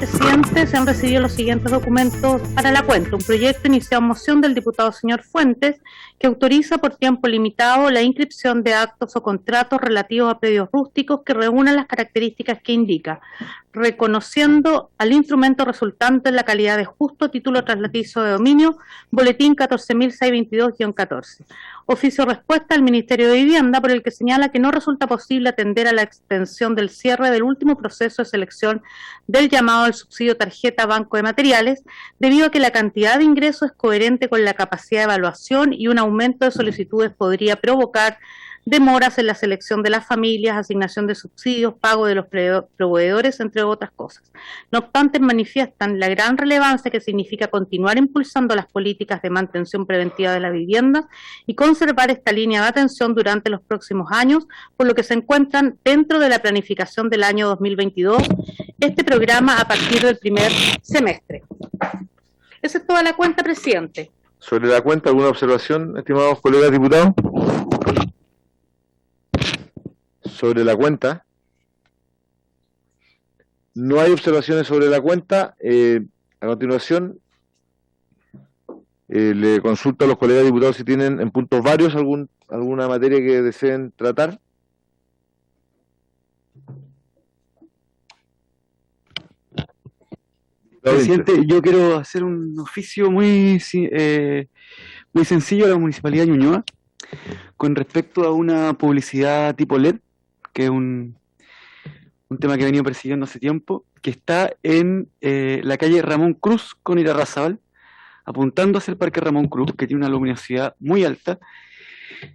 presidente, se han recibido los siguientes documentos para la cuenta. Un proyecto iniciado en moción del diputado señor Fuentes, que autoriza por tiempo limitado la inscripción de actos o contratos relativos a predios rústicos que reúnan las características que indica, reconociendo al instrumento resultante en la calidad de justo título traslatizo de dominio, boletín 14.622-14. Oficio respuesta al Ministerio de Vivienda, por el que señala que no resulta posible atender a la extensión del cierre del último proceso de selección del llamado al subsidio tarjeta Banco de Materiales, debido a que la cantidad de ingresos es coherente con la capacidad de evaluación y un aumento de solicitudes podría provocar demoras en la selección de las familias, asignación de subsidios, pago de los proveedores, entre otras cosas. No obstante, manifiestan la gran relevancia que significa continuar impulsando las políticas de mantención preventiva de la vivienda y conservar esta línea de atención durante los próximos años, por lo que se encuentran dentro de la planificación del año 2022 este programa a partir del primer semestre. Esa es toda la cuenta, presidente. Sobre la cuenta, ¿alguna observación, estimados colegas diputados? Sobre la cuenta, no hay observaciones sobre la cuenta. A continuación, le consulto a los colegas diputados si tienen en puntos varios alguna materia que deseen tratar. Presidente, yo quiero hacer un oficio muy sencillo a la Municipalidad de Ñuñoa con respecto a una publicidad tipo LED, que es un tema que he venido persiguiendo hace tiempo, que está en la calle Ramón Cruz con Irarrázaval, apuntando hacia el Parque Ramón Cruz, que tiene una luminosidad muy alta,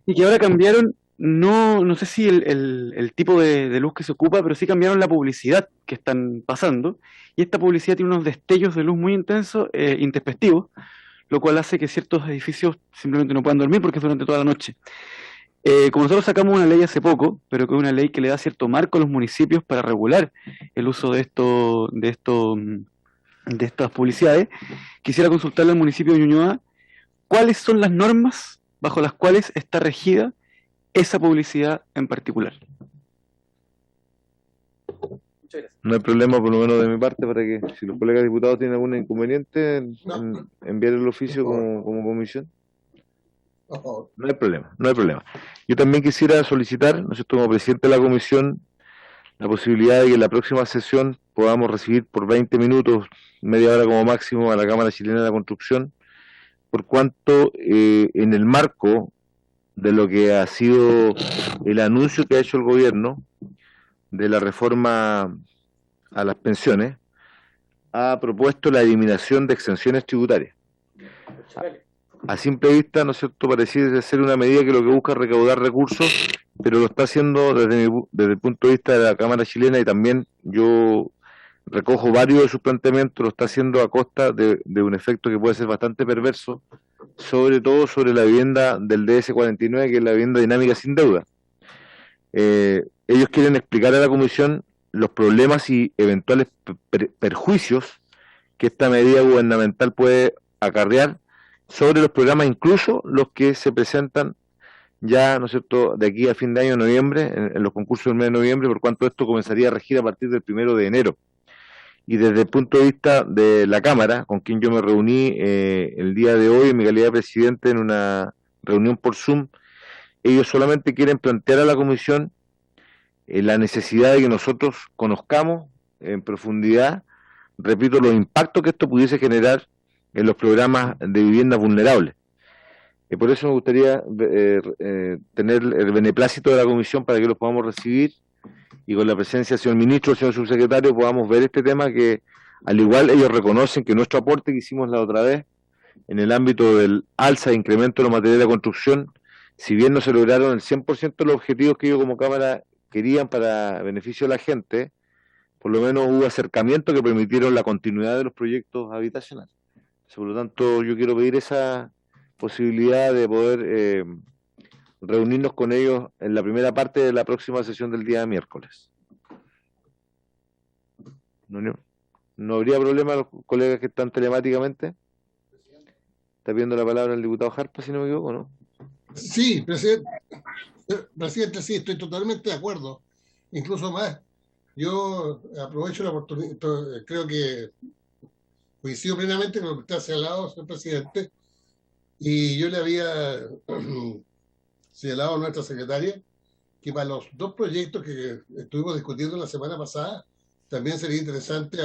y que ahora cambiaron, no sé si el tipo de luz que se ocupa, pero sí cambiaron la publicidad que están pasando, y esta publicidad tiene unos destellos de luz muy intensos, intempestivos, lo cual hace que ciertos edificios simplemente no puedan dormir porque es durante toda la noche. Como nosotros sacamos una ley hace poco, pero que es una ley que le da cierto marco a los municipios para regular el uso de estas publicidades, quisiera consultarle al municipio de Ñuñoa cuáles son las normas bajo las cuales está regida esa publicidad en particular. Muchas gracias. No hay problema, por lo menos de mi parte, para que si los colegas diputados tienen algún inconveniente en enviar el oficio como comisión. No hay problema, no hay problema. Yo también quisiera solicitar, ¿no es cierto?, como presidente de la comisión, la posibilidad de que en la próxima sesión podamos recibir por 20 minutos, media hora como máximo, a la Cámara Chilena de la Construcción, por cuanto en el marco de lo que ha sido el anuncio que ha hecho el gobierno de la reforma a las pensiones, ha propuesto la eliminación de exenciones tributarias. A simple vista, ¿no es cierto?, pareciera ser una medida que lo que busca es recaudar recursos, pero lo está haciendo desde el punto de vista de la Cámara Chilena, y también yo recojo varios de sus planteamientos, lo está haciendo a costa de un efecto que puede ser bastante perverso, sobre todo sobre la vivienda del DS49, que es la vivienda dinámica sin deuda. Ellos quieren explicar a la Comisión los problemas y eventuales perjuicios que esta medida gubernamental puede acarrear sobre los programas, incluso los que se presentan ya, ¿no es cierto?, de aquí a fin de año, noviembre, en los concursos del mes de noviembre, por cuanto esto comenzaría a regir a partir del 1 de enero. Y desde el punto de vista de la Cámara, con quien yo me reuní el día de hoy en mi calidad de presidente en una reunión por Zoom, ellos solamente quieren plantear a la Comisión la necesidad de que nosotros conozcamos en profundidad, repito, los impactos que esto pudiese generar en los programas de viviendas vulnerables. Por eso me gustaría tener el beneplácito de la Comisión para que los podamos recibir, y con la presencia del señor ministro, del señor subsecretario, podamos ver este tema que, al igual, ellos reconocen que nuestro aporte que hicimos la otra vez en el ámbito del alza e incremento de los materiales de construcción, si bien no se lograron el 100% de los objetivos que ellos como Cámara querían para beneficio de la gente, por lo menos hubo acercamientos que permitieron la continuidad de los proyectos habitacionales. Por lo tanto, yo quiero pedir esa posibilidad de poder reunirnos con ellos en la primera parte de la próxima sesión del día miércoles. ¿No habría problema a los colegas que están telemáticamente? Está pidiendo la palabra el diputado Jarpa, si no me equivoco, ¿no? Sí, presidente, sí, estoy totalmente de acuerdo. Incluso más, Yo aprovecho la oportunidad, creo que coincido plenamente con lo que está señalado, señor presidente, y yo le había señalado a nuestra secretaria que para los dos proyectos que estuvimos discutiendo la semana pasada, también sería interesante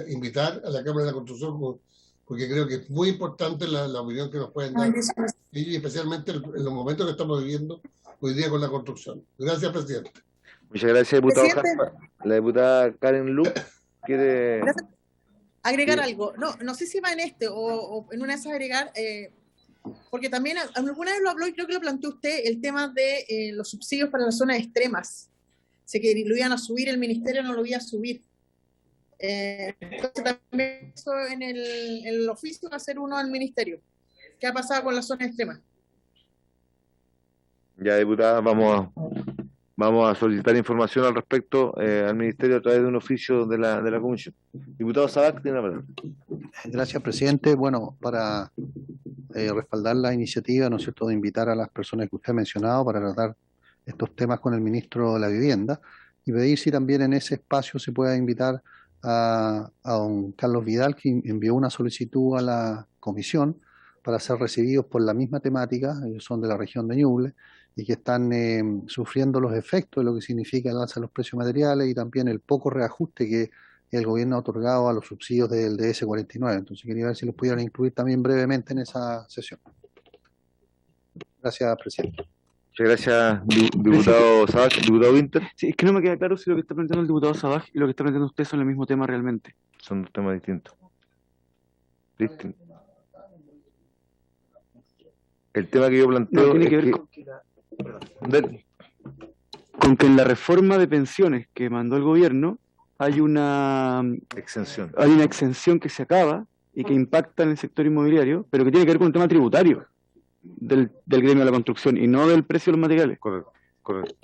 invitar a la Cámara de la Construcción, porque creo que es muy importante la opinión que nos pueden dar, y especialmente en los momentos que estamos viviendo hoy día con la construcción. Gracias, presidente. Muchas gracias, diputado Jaspa. La diputada Karen Luc quiere agregar algo. No sé si va en este o en una de esas agregar, porque también alguna vez lo habló y creo que lo planteó usted, el tema de los subsidios para las zonas extremas. Sé que lo iban a subir, el ministerio no lo iba a subir. Entonces también eso en el oficio va a ser uno al ministerio. ¿Qué ha pasado con las zonas extremas? Ya, diputada, vamos a solicitar información al respecto al ministerio a través de un oficio de la comisión. Diputado Sabac, tiene la palabra. Gracias, presidente. Bueno, para respaldar la iniciativa, ¿no es cierto?, de invitar a las personas que usted ha mencionado para tratar estos temas con el ministro de la Vivienda, y pedir si también en ese espacio se pueda invitar a don Carlos Vidal, que envió una solicitud a la comisión para ser recibidos por la misma temática. Ellos son de la región de Ñuble y que están sufriendo los efectos de lo que significa el alza de los precios materiales y también el poco reajuste que el gobierno ha otorgado a los subsidios del DS49. Entonces quería ver si los pudieran incluir también brevemente en esa sesión. Gracias, presidente. Muchas gracias, diputado Sabac. Diputado Winter. Sí, es que no me queda claro si lo que está planteando el diputado Sabac y lo que está planteando usted son el mismo tema realmente. Son dos temas distintos. El tema que yo planteo tiene que ver con que en la reforma de pensiones que mandó el gobierno hay una exención que se acaba y que impacta en el sector inmobiliario, pero que tiene que ver con un tema tributario del gremio de la construcción y no del precio de los materiales. Correcto.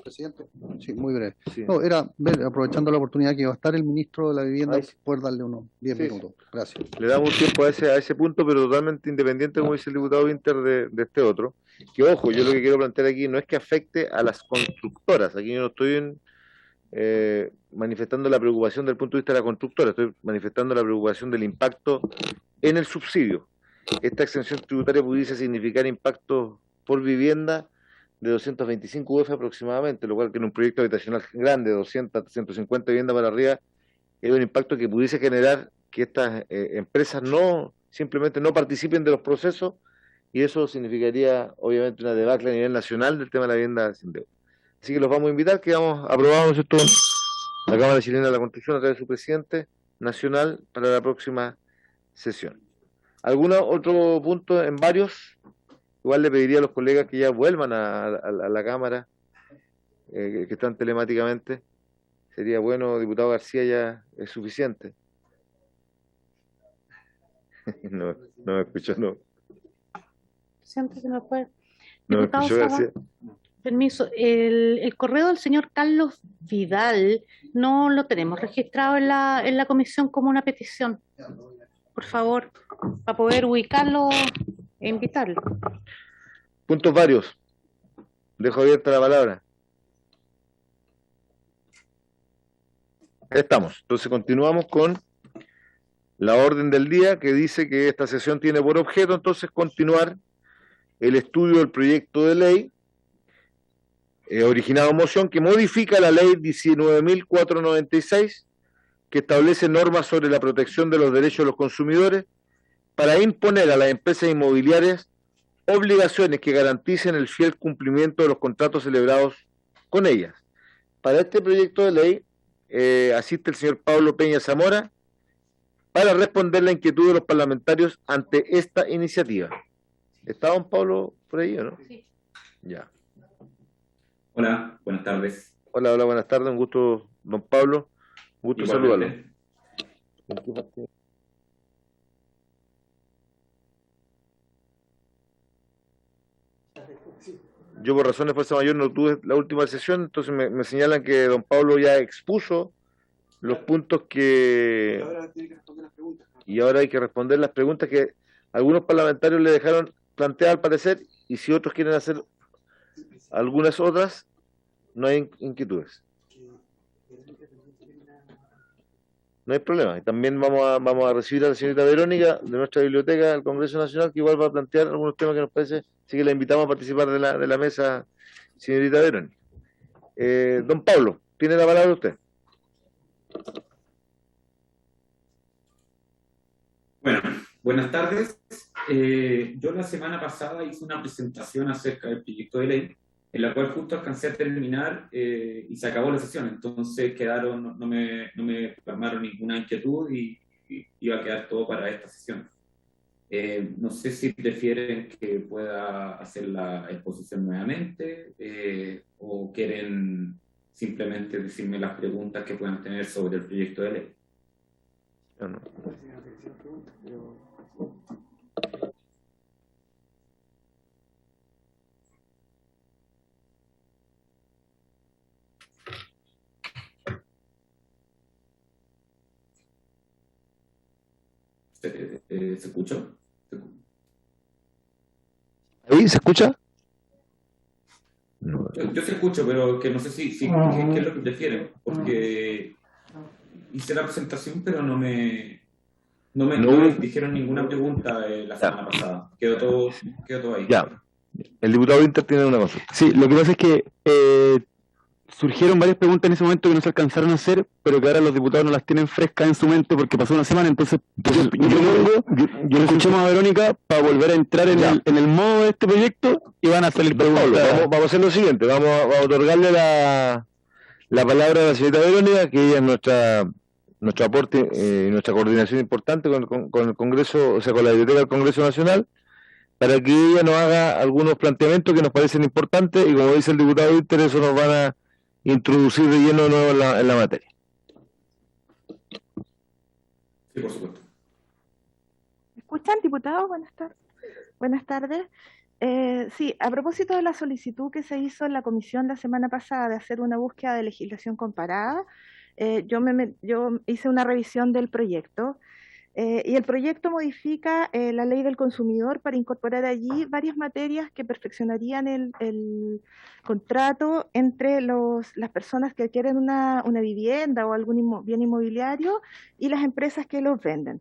Presidente, sí, muy breve. Sí. No, era aprovechando la oportunidad que va a estar el ministro de la Vivienda, poder darle unos 10 minutos. Gracias. Le damos tiempo a ese punto, pero totalmente independiente, como dice el diputado Winter, de este otro. Que ojo, yo lo que quiero plantear aquí no es que afecte a las constructoras. Aquí yo no estoy manifestando la preocupación del punto de vista de la constructora, estoy manifestando la preocupación del impacto en el subsidio. Esta exención tributaria pudiese significar impactos por vivienda de 225 UF aproximadamente, lo cual que en un proyecto habitacional grande de 200, 150 viviendas para arriba, es un impacto que pudiese generar que estas empresas simplemente no participen de los procesos, y eso significaría obviamente una debacle a nivel nacional del tema de la vivienda sin deuda. Así que los vamos a invitar, quedamos aprobados esto la Cámara Chilena de la Construcción a través de su presidente nacional para la próxima sesión. ¿Algún otro punto en varios? Igual le pediría a los colegas que ya vuelvan a la Cámara, que están telemáticamente. Sería bueno, diputado García, ya es suficiente. No me escuchó, no. Presidente, se me fue. No me Diputado escuchó, Sabac, García. permiso, el correo del señor Carlos Vidal no lo tenemos registrado en la comisión como una petición. Por favor, para poder ubicarlo e invitarlo. Puntos varios. Dejo abierta la palabra. Estamos. Entonces continuamos con la orden del día, que dice que esta sesión tiene por objeto entonces continuar el estudio del proyecto de ley originado en moción que modifica la ley 19.496, que establece normas sobre la protección de los derechos de los consumidores para imponer a las empresas inmobiliarias obligaciones que garanticen el fiel cumplimiento de los contratos celebrados con ellas. Para este proyecto de ley asiste el señor Pablo Peña Zamora para responder la inquietud de los parlamentarios ante esta iniciativa. ¿Está don Pablo por ahí o no? Sí. Ya. Hola, buenas tardes. Hola, buenas tardes, un gusto, don Pablo. Un gusto saludarlo. Yo por razones de fuerza mayor no tuve la última sesión, entonces me señalan que don Pablo ya expuso los puntos que... Y ahora hay que responder las preguntas que algunos parlamentarios le dejaron plantear al parecer, y si otros quieren hacer algunas otras, no hay inquietudes. No hay problema. Y también vamos a recibir a la señorita Verónica de nuestra biblioteca del Congreso Nacional, que igual va a plantear algunos temas que nos parece, así que la invitamos a participar de la mesa, señorita Verónica. Don Pablo, tiene la palabra usted. Bueno, buenas tardes. Yo la semana pasada hice una presentación acerca del proyecto de ley, en la cual justo alcancé a terminar y se acabó la sesión. Entonces no me formaron ninguna inquietud y iba a quedar todo para esta sesión. No sé si prefieren que pueda hacer la exposición nuevamente o quieren simplemente decirme las preguntas que puedan tener sobre el proyecto de ley. No. ¿Se escucha? ¿Ahí se escucha? Yo se escucho, pero que no sé qué es lo que prefieren, porque hice la presentación, pero no me dijeron ninguna pregunta la semana pasada. Quedó todo ahí. Ya. El diputado Inter tiene una cosa. Sí, lo que pasa es que surgieron varias preguntas en ese momento que no se alcanzaron a hacer, pero que ahora los diputados no las tienen frescas en su mente porque pasó una semana, entonces yo escuchemos a Verónica para volver a entrar en el modo de este proyecto y van a salir preguntas. Vamos a hacer lo siguiente, vamos a otorgarle la palabra a la señorita Verónica, que ella es nuestro aporte y nuestra coordinación importante con el Congreso, o sea, con la Biblioteca del Congreso Nacional, para que ella nos haga algunos planteamientos que nos parecen importantes y, como dice el diputado Inter, eso nos van a introducir de lleno nuevo en la materia. Sí, por supuesto. ¿Me escuchan, diputado? Buenas tardes. Buenas tardes. Sí, a propósito de la solicitud que se hizo en la comisión la semana pasada de hacer una búsqueda de legislación comparada, yo hice una revisión del proyecto y el proyecto modifica la ley del consumidor para incorporar allí varias materias que perfeccionarían el contrato entre las personas que adquieren una vivienda o algún bien inmobiliario y las empresas que los venden.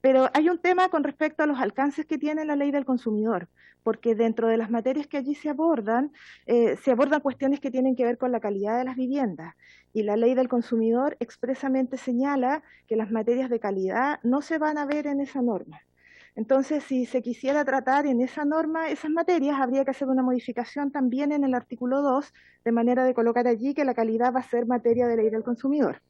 Pero hay un tema con respecto a los alcances que tiene la ley del consumidor, porque dentro de las materias que allí se abordan cuestiones que tienen que ver con la calidad de las viviendas. Y la ley del consumidor expresamente señala que las materias de calidad no se van a ver en esa norma. Entonces, si se quisiera tratar en esa norma esas materias, habría que hacer una modificación también en el artículo 2, de manera de colocar allí que la calidad va a ser materia de ley del consumidor.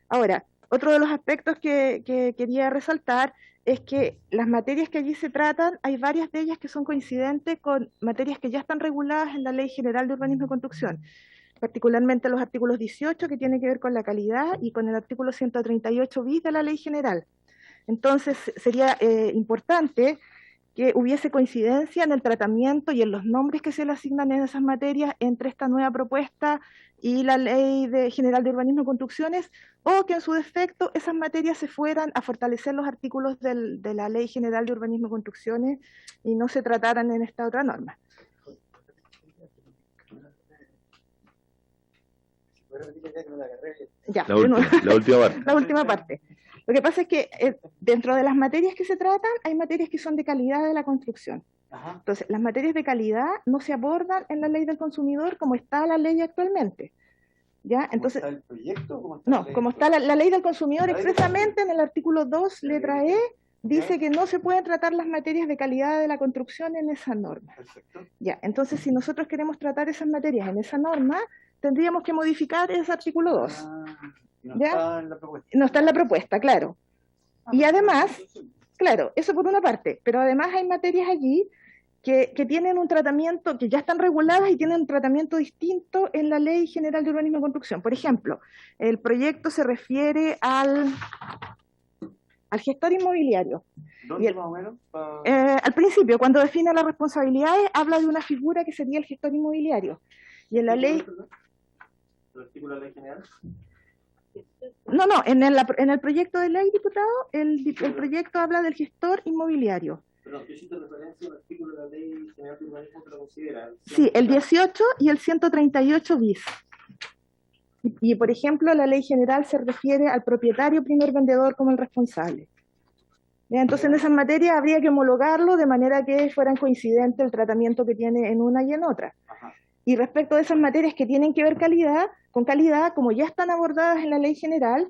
Ahora, otro de los aspectos que quería resaltar es que las materias que allí se tratan, hay varias de ellas que son coincidentes con materias que ya están reguladas en la Ley General de Urbanismo y Construcción, particularmente los artículos 18, que tienen que ver con la calidad, y con el artículo 138 bis de la Ley General. Entonces, sería importante que hubiese coincidencia en el tratamiento y en los nombres que se le asignan en esas materias entre esta nueva propuesta y la Ley General de Urbanismo y Construcciones, o que en su defecto esas materias se fueran a fortalecer los artículos de la Ley General de Urbanismo y Construcciones y no se trataran en esta otra norma. Ya, la última parte. La última parte. Lo que pasa es que dentro de las materias que se tratan, hay materias que son de calidad de la construcción. Ajá. Entonces, las materias de calidad no se abordan en la ley del consumidor como está la ley actualmente. ¿Ya? Entonces, ¿Cómo está el proyecto? ¿Cómo está no, como está la ley del consumidor expresamente en el artículo 2, letra E, dice que no se pueden tratar las materias de calidad de la construcción en esa norma. Perfecto. Ya, entonces, si nosotros queremos tratar esas materias en esa norma, tendríamos que modificar ese artículo 2. No ¿ya? está en la propuesta. No está en la propuesta, claro. Y además, claro, eso por una parte, pero además hay materias allí que tienen un tratamiento, que ya están reguladas y tienen un tratamiento distinto en la Ley General de Urbanismo y Construcción. Por ejemplo, el proyecto se refiere al gestor inmobiliario. ¿Dónde más o menos? Al principio, cuando define las responsabilidades, habla de una figura que sería el gestor inmobiliario. Y en la ley... ¿El artículo de la Ley General? No, en el proyecto de ley, diputado, el proyecto habla del gestor inmobiliario. Perdón, yo hiciste referencia al artículo de la Ley General de Urbanismo que lo considera. Sí, el 18 y el 138 bis. Y, por ejemplo, la ley general se refiere al propietario primer vendedor como el responsable. ¿Ya? Entonces, en esas materias habría que homologarlo de manera que fueran coincidentes el tratamiento que tiene en una y en otra. Y respecto de esas materias que tienen que ver con calidad, como ya están abordadas en la ley general,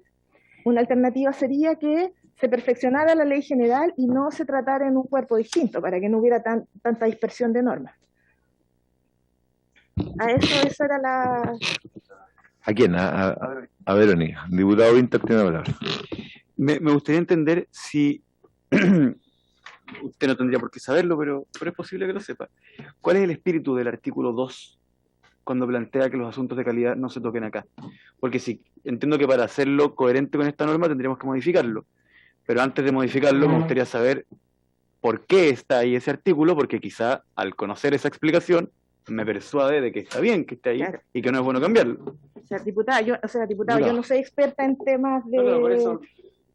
una alternativa sería que se perfeccionara la ley general y no se tratara en un cuerpo distinto, para que no hubiera tanta dispersión de normas. Eso era la... ¿A quién? A Verónica. Diputado Winter tiene la palabra. Me gustaría entender si, usted no tendría por qué saberlo, pero es posible que lo sepa. ¿Cuál es el espíritu del artículo 2 cuando plantea que los asuntos de calidad no se toquen acá? Porque sí, entiendo que para hacerlo coherente con esta norma tendríamos que modificarlo, pero antes de modificarlo me gustaría saber por qué está ahí ese artículo, porque quizá al conocer esa explicación me persuade de que está bien que esté ahí, claro, y que no es bueno cambiarlo. Diputada, yo no soy experta en temas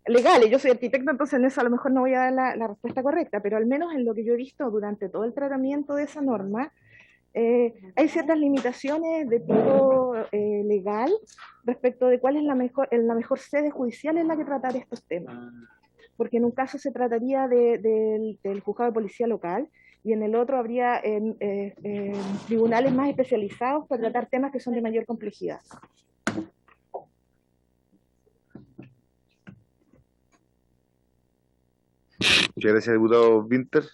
legales, yo soy arquitecto, entonces en eso a lo mejor no voy a dar la respuesta correcta, pero al menos en lo que yo he visto durante todo el tratamiento de esa norma, hay ciertas limitaciones de tipo legal respecto de cuál es la mejor sede judicial en la que tratar estos temas. Porque en un caso se trataría del juzgado de policía local, y en el otro habría tribunales más especializados para tratar temas que son de mayor complejidad. Muchas gracias, diputado Winter.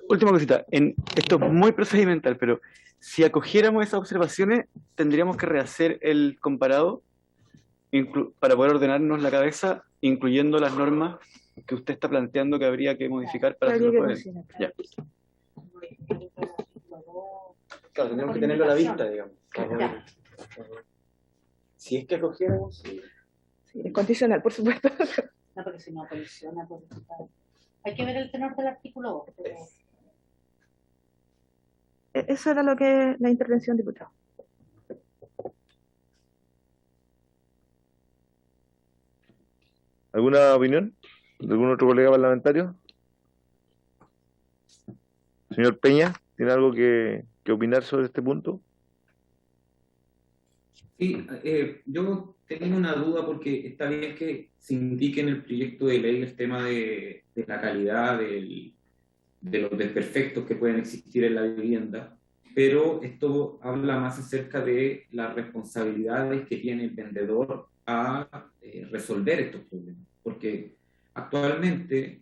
Última cosita, esto es muy procedimental, pero si acogiéramos esas observaciones, tendríamos que rehacer el comparado para poder ordenarnos la cabeza, incluyendo las normas que usted está planteando que habría que modificar para hacerlo coherente. Ya. Claro, tendríamos que tenerlo a la vista, digamos. Si es que acogiéramos... Sí, es condicional, por supuesto. No, porque si no colisiona, hay que ver el tenor del artículo 2. Pero... Eso era lo que la intervención, diputado. ¿Alguna opinión de algún otro colega parlamentario? Señor Peña, ¿tiene algo que opinar sobre este punto? Sí, yo tengo una duda porque está bien que se indique en el proyecto de ley el tema de la calidad de los desperfectos que pueden existir en la vivienda, pero esto habla más acerca de las responsabilidades que tiene el vendedor a resolver estos problemas, porque actualmente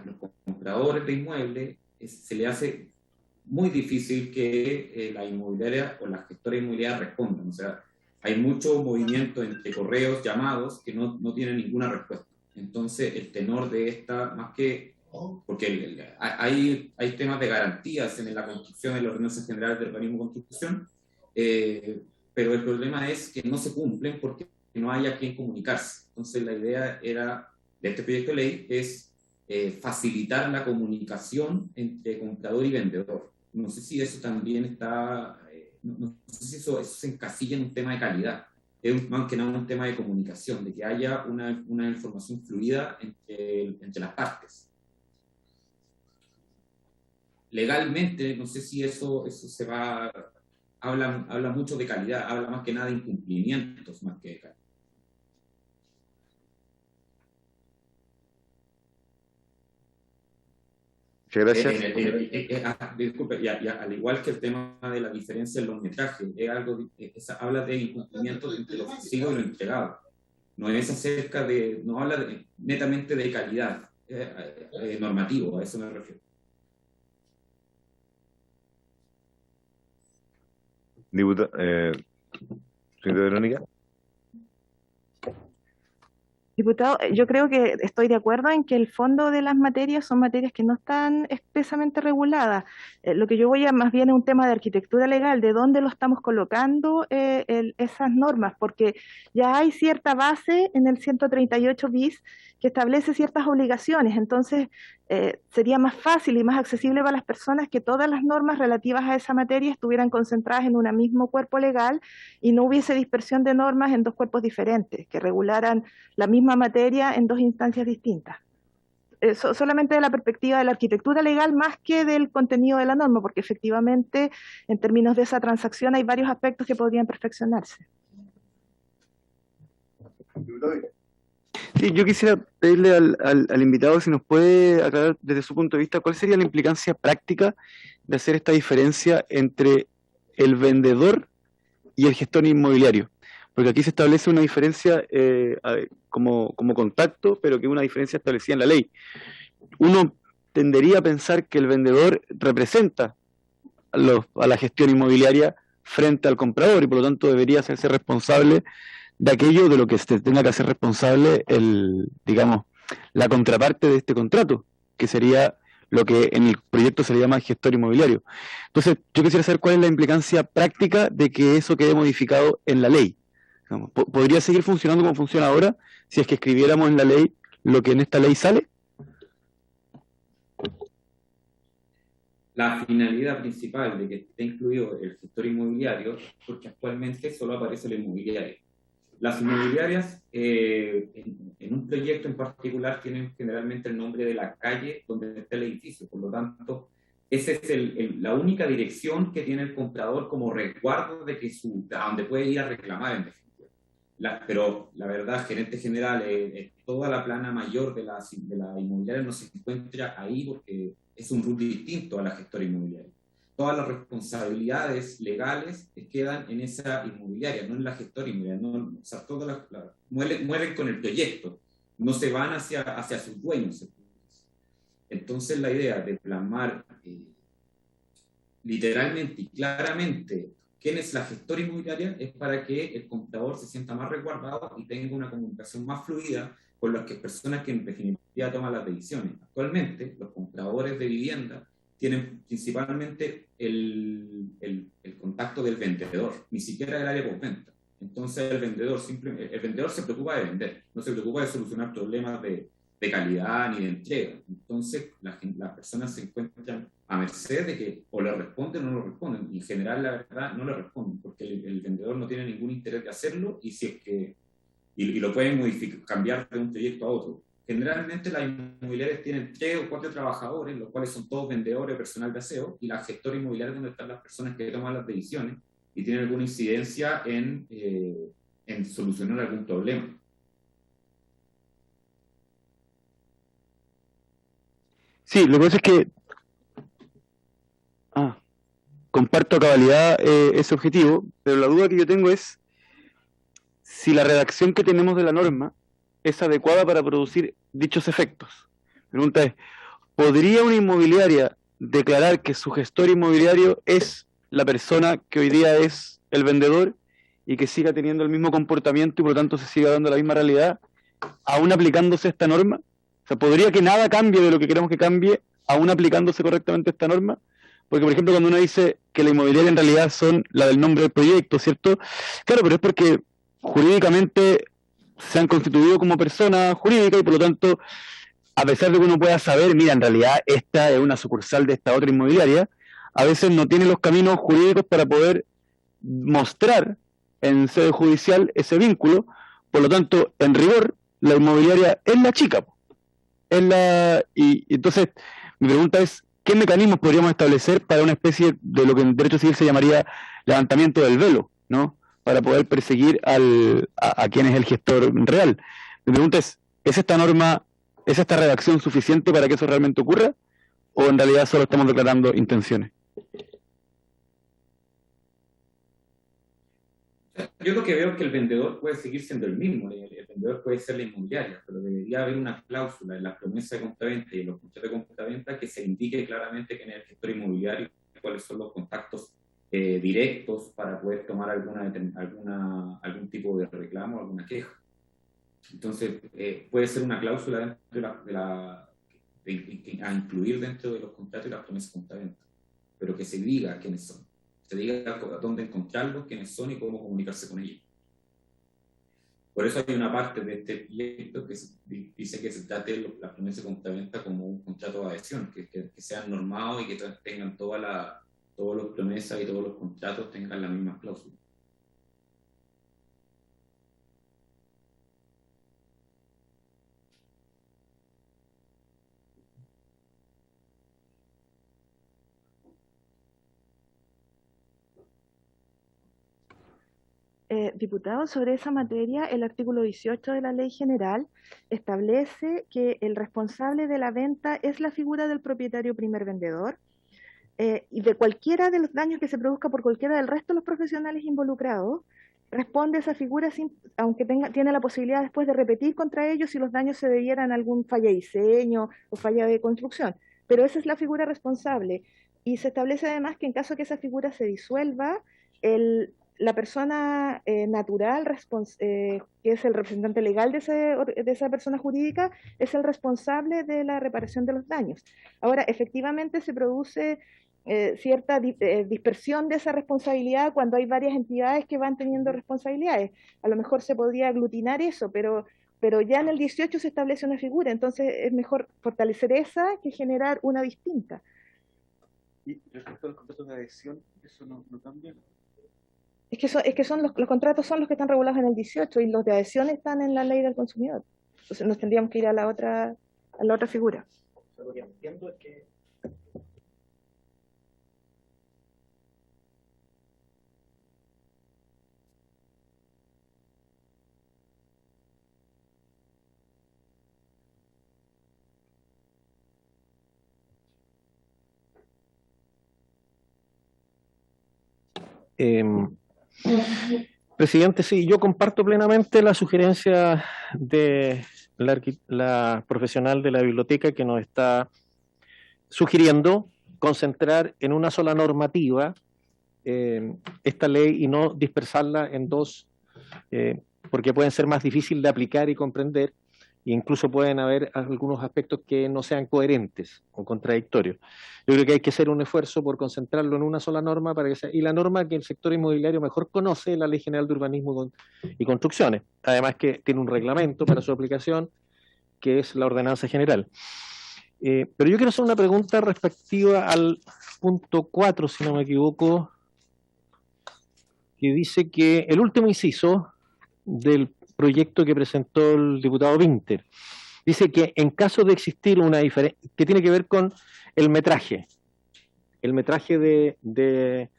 los compradores de inmuebles se le hace muy difícil que la inmobiliaria o la gestora inmobiliaria respondan. O sea, hay mucho movimiento entre correos, llamados, que no tienen ninguna respuesta. Entonces, el tenor de esta, más que... Porque hay temas de garantías en la construcción, en las ordenanzas generales del urbanismo y construcción, pero el problema es que no se cumplen porque no hay a quien comunicarse. Entonces, la idea de este proyecto de ley es facilitar la comunicación entre comprador y vendedor. No sé si eso también está, no sé si eso se encasilla en un tema de calidad, es más que nada un tema de comunicación, de que haya una información fluida entre las partes. Legalmente, no sé si eso se va, habla mucho de calidad, habla más que nada de incumplimientos más que de calidad. Gracias. Disculpe, al igual que el tema de la diferencia en los metrajes, habla de incumplimiento entre lo ofrecido y lo entregado. No es acerca de, no habla netamente de calidad normativo, a eso me refiero. Señora Verónica. Diputado, yo creo que estoy de acuerdo en que el fondo de las materias son materias que no están expresamente reguladas. Lo que yo voy a más bien es un tema de arquitectura legal, de dónde lo estamos colocando esas normas, porque ya hay cierta base en el 138 bis que establece ciertas obligaciones, entonces sería más fácil y más accesible para las personas que todas las normas relativas a esa materia estuvieran concentradas en un mismo cuerpo legal y no hubiese dispersión de normas en dos cuerpos diferentes, que regularan la misma materia en dos instancias distintas. Solamente de la perspectiva de la arquitectura legal más que del contenido de la norma, porque efectivamente en términos de esa transacción hay varios aspectos que podrían perfeccionarse. Sí, yo quisiera pedirle al invitado si nos puede aclarar desde su punto de vista cuál sería la implicancia práctica de hacer esta diferencia entre el vendedor y el gestor inmobiliario. Porque aquí se establece una diferencia como contacto, pero que es una diferencia establecida en la ley. Uno tendería a pensar que el vendedor representa a la gestión inmobiliaria frente al comprador y por lo tanto debería hacerse responsable de aquello de lo que se tenga que hacer responsable digamos, la contraparte de este contrato, que sería lo que en el proyecto se le llama gestor inmobiliario. Entonces, yo quisiera saber cuál es la implicancia práctica de que eso quede modificado en la ley. Digamos, ¿podría seguir funcionando como funciona ahora si es que escribiéramos en la ley lo que en esta ley sale? La finalidad principal de que esté incluido el gestor inmobiliario, porque actualmente solo aparece el inmobiliario. Las inmobiliarias, en un proyecto en particular, tienen generalmente el nombre de la calle donde está el edificio. Por lo tanto, esa es la única dirección que tiene el comprador como resguardo de que a donde puede ir a reclamar en definitiva. Pero la verdad, gerente general, toda la plana mayor de la inmobiliaria no se encuentra ahí porque es un rol distinto a la gestora inmobiliaria. Todas las responsabilidades legales quedan en esa inmobiliaria, no en la gestora inmobiliaria. No, o sea, todas mueren con el proyecto, no se van hacia sus dueños. Entonces la idea de plasmar literalmente y claramente quién es la gestora inmobiliaria es para que el comprador se sienta más resguardado y tenga una comunicación más fluida con las personas que en definitiva toman las decisiones. Actualmente, los compradores de vivienda tienen principalmente el contacto del vendedor, ni siquiera del área postventa. Entonces el vendedor se preocupa de vender, no se preocupa de solucionar problemas de calidad ni de entrega. Entonces las personas se encuentran a merced de que o le responden o no lo responden. Y en general, la verdad, no le responden, porque el vendedor no tiene ningún interés de hacerlo y si es que y lo pueden modificar, cambiar de un proyecto a otro. Generalmente las inmobiliarias tienen 3 o 4 trabajadores, los cuales son todos vendedores o personal de aseo, y la gestora inmobiliaria es donde están las personas que toman las decisiones y tienen alguna incidencia en solucionar algún problema. Sí, lo que pasa es que comparto a cabalidad ese objetivo, pero la duda que yo tengo es si la redacción que tenemos de la norma es adecuada para producir dichos efectos. La pregunta es, ¿podría una inmobiliaria declarar que su gestor inmobiliario es la persona que hoy día es el vendedor y que siga teniendo el mismo comportamiento y por lo tanto se siga dando la misma realidad, aún aplicándose esta norma? O sea, ¿podría que nada cambie de lo que queremos que cambie, aún aplicándose correctamente esta norma? Porque, por ejemplo, cuando uno dice que la inmobiliaria en realidad son la del nombre del proyecto, ¿cierto? Claro, pero es porque jurídicamente se han constituido como personas jurídicas y por lo tanto, a pesar de que uno pueda saber, mira, en realidad esta es una sucursal de esta otra inmobiliaria, a veces no tiene los caminos jurídicos para poder mostrar en sede judicial ese vínculo. Por lo tanto, en rigor, la inmobiliaria es la chica. Y entonces, mi pregunta es, ¿qué mecanismos podríamos establecer para una especie de lo que en derecho civil se llamaría levantamiento del velo, ¿no? Para poder perseguir a quien es el gestor real? Mi pregunta ¿es esta norma, es esta redacción suficiente para que eso realmente ocurra? ¿O en realidad solo estamos declarando intenciones? Yo lo que veo es que el vendedor puede seguir siendo el mismo, el vendedor puede ser la inmobiliaria, pero debería haber una cláusula en la promesa de compraventa y en los contratos de compraventa que se indique claramente quién es el gestor inmobiliario y cuáles son los contactos directos para poder tomar algún tipo de reclamo, alguna queja. Entonces, puede ser una cláusula a incluir dentro de los contratos y las promesas de compraventa, pero que se diga quiénes son. Se diga dónde encontrarlos, quiénes son y cómo comunicarse con ellos. Por eso hay una parte de este proyecto que dice que se trate la promesa de compraventa como un contrato de adhesión, que sean normados y que tengan todas las promesas y todos los contratos tengan las mismas cláusulas. Diputado, sobre esa materia, el artículo 18 de la Ley General establece que el responsable de la venta es la figura del propietario primer vendedor y de cualquiera de los daños que se produzca por cualquiera del resto de los profesionales involucrados, responde esa figura aunque tiene la posibilidad después de repetir contra ellos si los daños se debieran a algún falla de diseño o falla de construcción. Pero esa es la figura responsable. Y se establece además que en caso que esa figura se disuelva, la persona natural, que es el representante legal de esa persona jurídica, es el responsable de la reparación de los daños. Ahora, efectivamente se produce cierta dispersión de esa responsabilidad cuando hay varias entidades que van teniendo responsabilidades. A lo mejor se podría aglutinar eso, pero ya en el 18 se establece una figura, entonces es mejor fortalecer esa que generar una distinta. Y respecto a los contratos de adhesión, eso no cambia. Es que son los contratos son los que están regulados en el 18 y los de adhesión están en la ley del consumidor. Entonces nos tendríamos que ir a la otra figura. Lo que entiendo es que presidente, sí, yo comparto plenamente la sugerencia de la profesional de la biblioteca que nos está sugiriendo concentrar en una sola normativa esta ley y no dispersarla en dos, porque pueden ser más difíciles de aplicar y comprender, e incluso pueden haber algunos aspectos que no sean coherentes o contradictorios. Yo creo que hay que hacer un esfuerzo por concentrarlo en una sola norma, y la norma que el sector inmobiliario mejor conoce es la Ley General de Urbanismo y Construcciones, además que tiene un reglamento para su aplicación, que es la Ordenanza General. Pero yo quiero hacer una pregunta respectiva al punto 4, si no me equivoco, que dice que el último inciso del proyecto que presentó el diputado Winter, dice que en caso de existir una diferencia, que tiene que ver con el metraje de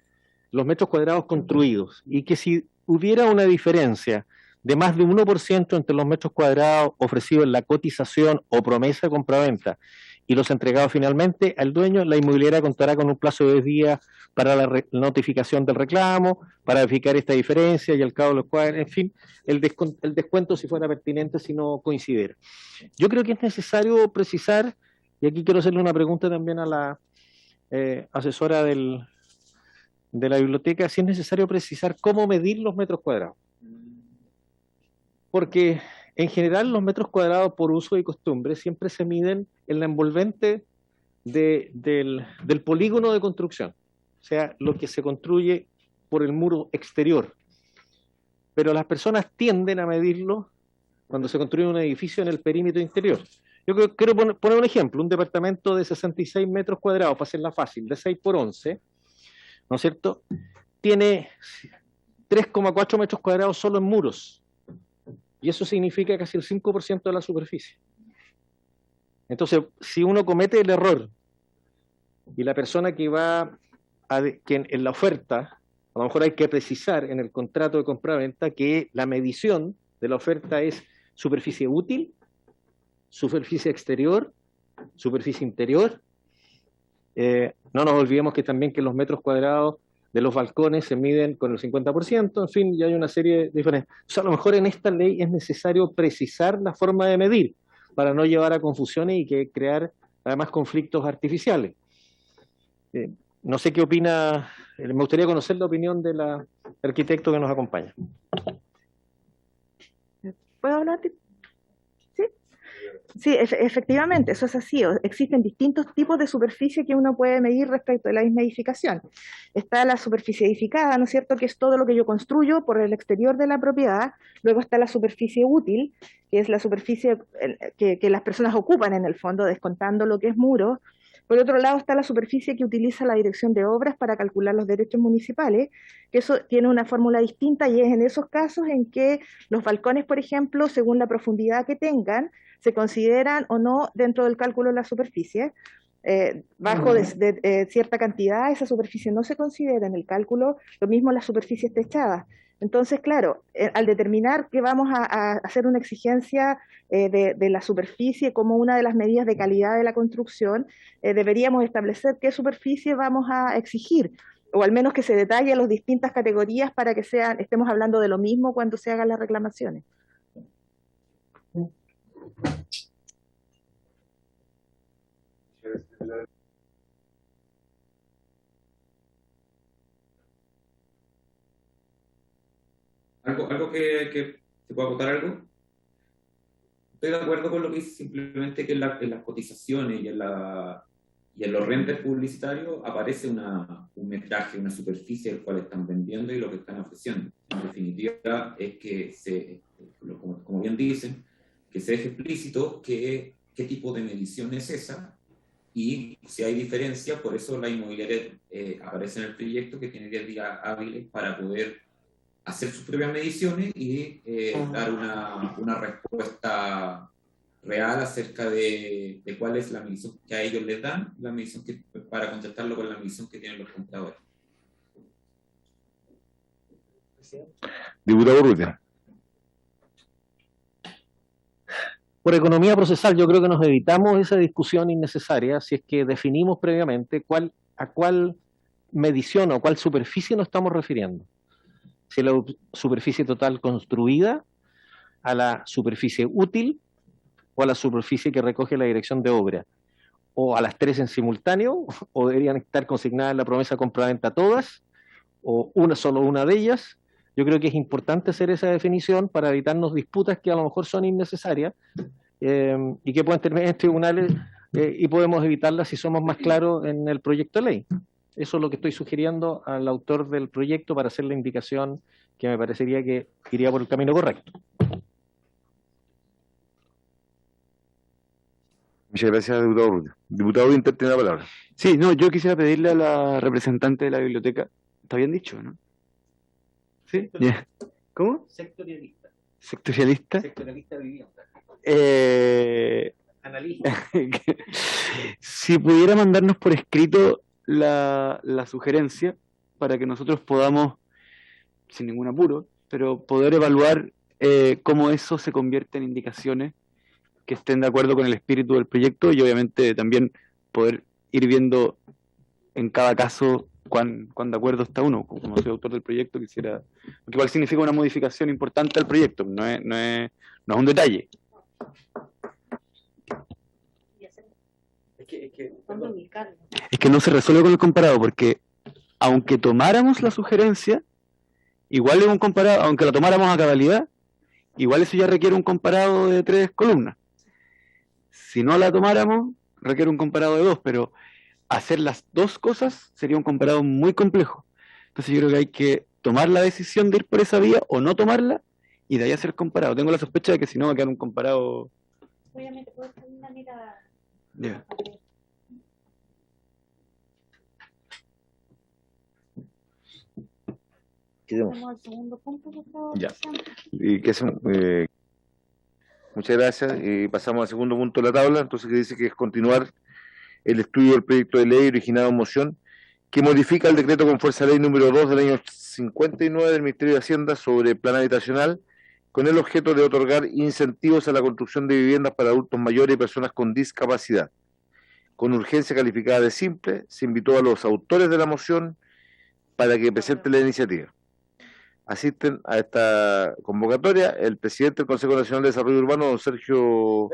los metros cuadrados construidos, y que si hubiera una diferencia de más de 1% entre los metros cuadrados ofrecidos en la cotización o promesa de compraventa y los entregados finalmente al dueño, la inmobiliaria contará con un plazo de 10 días para la notificación del reclamo, para verificar esta diferencia y al cabo de los cuales, en fin, el descuento si fuera pertinente, si no coincidiera. Yo creo que es necesario precisar, y aquí quiero hacerle una pregunta también a la asesora de la biblioteca, si es necesario precisar cómo medir los metros cuadrados. Porque en general los metros cuadrados por uso y costumbre siempre se miden en la envolvente del polígono de construcción, o sea, lo que se construye por el muro exterior. Pero las personas tienden a medirlo cuando se construye un edificio en el perímetro interior. Yo quiero poner un ejemplo, un departamento de 66 metros cuadrados, para hacerla fácil, de 6 por 11, ¿no es cierto? Tiene 3,4 metros cuadrados solo en muros. Y eso significa casi el 5% de la superficie. Entonces, si uno comete el error y la persona que en la oferta, a lo mejor hay que precisar en el contrato de compraventa que la medición de la oferta es superficie útil, superficie exterior, superficie interior. No nos olvidemos que también que los metros cuadrados de los balcones se miden con el 50%, en fin, ya hay una serie de diferencias. O sea, a lo mejor en esta ley es necesario precisar la forma de medir para no llevar a confusiones y que crear además conflictos artificiales. No sé qué opina, me gustaría conocer la opinión del arquitecto que nos acompaña. ¿Puedo hablar? Sí, efectivamente, eso es así. Existen distintos tipos de superficie que uno puede medir respecto a la misma edificación. Está la superficie edificada, ¿no es cierto?, que es todo lo que yo construyo por el exterior de la propiedad. Luego está la superficie útil, que es la superficie que las personas ocupan en el fondo, descontando lo que es muro. Por otro lado está la superficie que utiliza la Dirección de Obras para calcular los derechos municipales, que eso tiene una fórmula distinta y es en esos casos en que los balcones, por ejemplo, según la profundidad que tengan, se consideran o no dentro del cálculo de la superficie. Bajo de cierta cantidad, esa superficie no se considera en el cálculo, lo mismo las superficies techadas. Entonces, claro, al determinar que vamos a hacer una exigencia de la superficie como una de las medidas de calidad de la construcción, deberíamos establecer qué superficie vamos a exigir, o al menos que se detalle las distintas categorías para que estemos hablando de lo mismo cuando se hagan las reclamaciones. ¿Algo que se pueda acotar algo? Estoy de acuerdo con lo que dice, simplemente que en las cotizaciones y en los renders publicitarios aparece un metraje, una superficie del cual están vendiendo y lo que están ofreciendo. En definitiva, es que como bien dicen, que se deje explícito qué tipo de medición es esa, y si hay diferencia, por eso la inmobiliaria aparece en el proyecto, que tiene 10 días hábiles para poder hacer sus propias mediciones y dar una respuesta real acerca de cuál es la medición que a ellos les dan, la medición para contestarlo con la medición que tienen los compradores. Diputado Urrutia. Por economía procesal, yo creo que nos evitamos esa discusión innecesaria si es que definimos previamente a cuál medición o cuál superficie nos estamos refiriendo. Si es la superficie total construida, a la superficie útil o a la superficie que recoge la dirección de obra, o a las tres en simultáneo, o deberían estar consignadas en la promesa compraventa todas, o solo una de ellas. Yo creo que es importante hacer esa definición para evitarnos disputas que a lo mejor son innecesarias y que pueden terminar en tribunales y podemos evitarlas si somos más claros en el proyecto de ley. Eso es lo que estoy sugiriendo al autor del proyecto para hacer la indicación que me parecería que iría por el camino correcto. Muchas gracias, diputado Urrutia. Diputado Winter tiene la palabra. Sí, no, yo quisiera pedirle a la representante de la biblioteca, está bien dicho, ¿no? ¿Sí? Yeah. ¿Cómo? Sectorialista. ¿Sectorialista? Sectorialista vivienda. Analista. Si pudiera mandarnos por escrito la sugerencia para que nosotros podamos, sin ningún apuro, pero poder evaluar cómo eso se convierte en indicaciones que estén de acuerdo con el espíritu del proyecto y obviamente también poder ir viendo en cada caso cuán de acuerdo está uno. Como soy autor del proyecto, quisiera, porque igual significa una modificación importante al proyecto, no es un detalle. Es que no se resuelve con el comparado, porque aunque tomáramos la sugerencia, igual es un comparado, aunque la tomáramos a cabalidad, igual eso ya requiere un comparado de 3 columnas. Si no la tomáramos, requiere un comparado de 2, pero hacer las dos cosas sería un comparado muy complejo. Entonces yo creo que hay que tomar la decisión de ir por esa vía o no tomarla y de ahí hacer comparado. Tengo la sospecha de que si no va a quedar un comparado. Obviamente, puedo hacer una mirada. Yeah. Vamos al segundo punto, por favor. Ya. Y muchas gracias. Y pasamos al segundo punto de la tabla, entonces, que dice que es continuar el estudio del proyecto de ley originado en moción que modifica el decreto con fuerza de ley número 2 del año 59 del Ministerio de Hacienda sobre plan habitacional, con el objeto de otorgar incentivos a la construcción de viviendas para adultos mayores y personas con discapacidad. Con urgencia calificada de simple, se invitó a los autores de la moción para que presenten la iniciativa. Asisten a esta convocatoria el presidente del Consejo Nacional de Desarrollo Urbano, don Sergio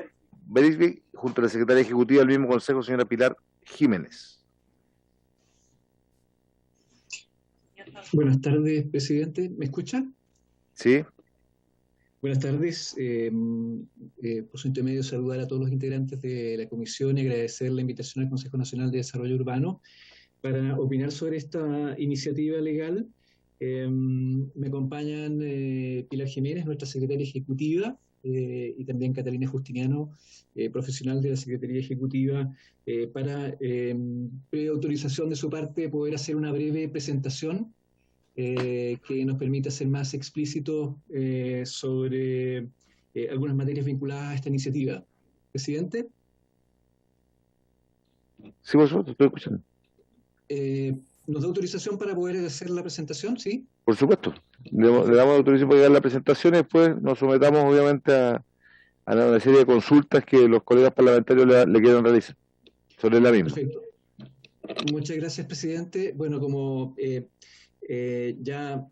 Berisby, junto a la secretaria ejecutiva del mismo consejo, señora Pilar Jiménez. Buenas tardes, presidente. ¿Me escucha? Sí. Buenas tardes. Por su intermedio, saludar a todos los integrantes de la comisión y agradecer la invitación al Consejo Nacional de Desarrollo Urbano para opinar sobre esta iniciativa legal. Me acompañan Pilar Jiménez, nuestra secretaria ejecutiva, y también Catalina Justiniano, profesional de la Secretaría Ejecutiva, para preautorización de su parte poder hacer una breve presentación que nos permita ser más explícitos sobre algunas materias vinculadas a esta iniciativa. Presidente. Sí, vosotros, estoy escuchando. ¿Nos da autorización para poder hacer la presentación? ¿Sí? Por supuesto. Le damos autorización para llegar a la presentación y después nos sometamos obviamente a una serie de consultas que los colegas parlamentarios le quieran realizar sobre la misma. Perfecto. Muchas gracias, presidente. Bueno, como ya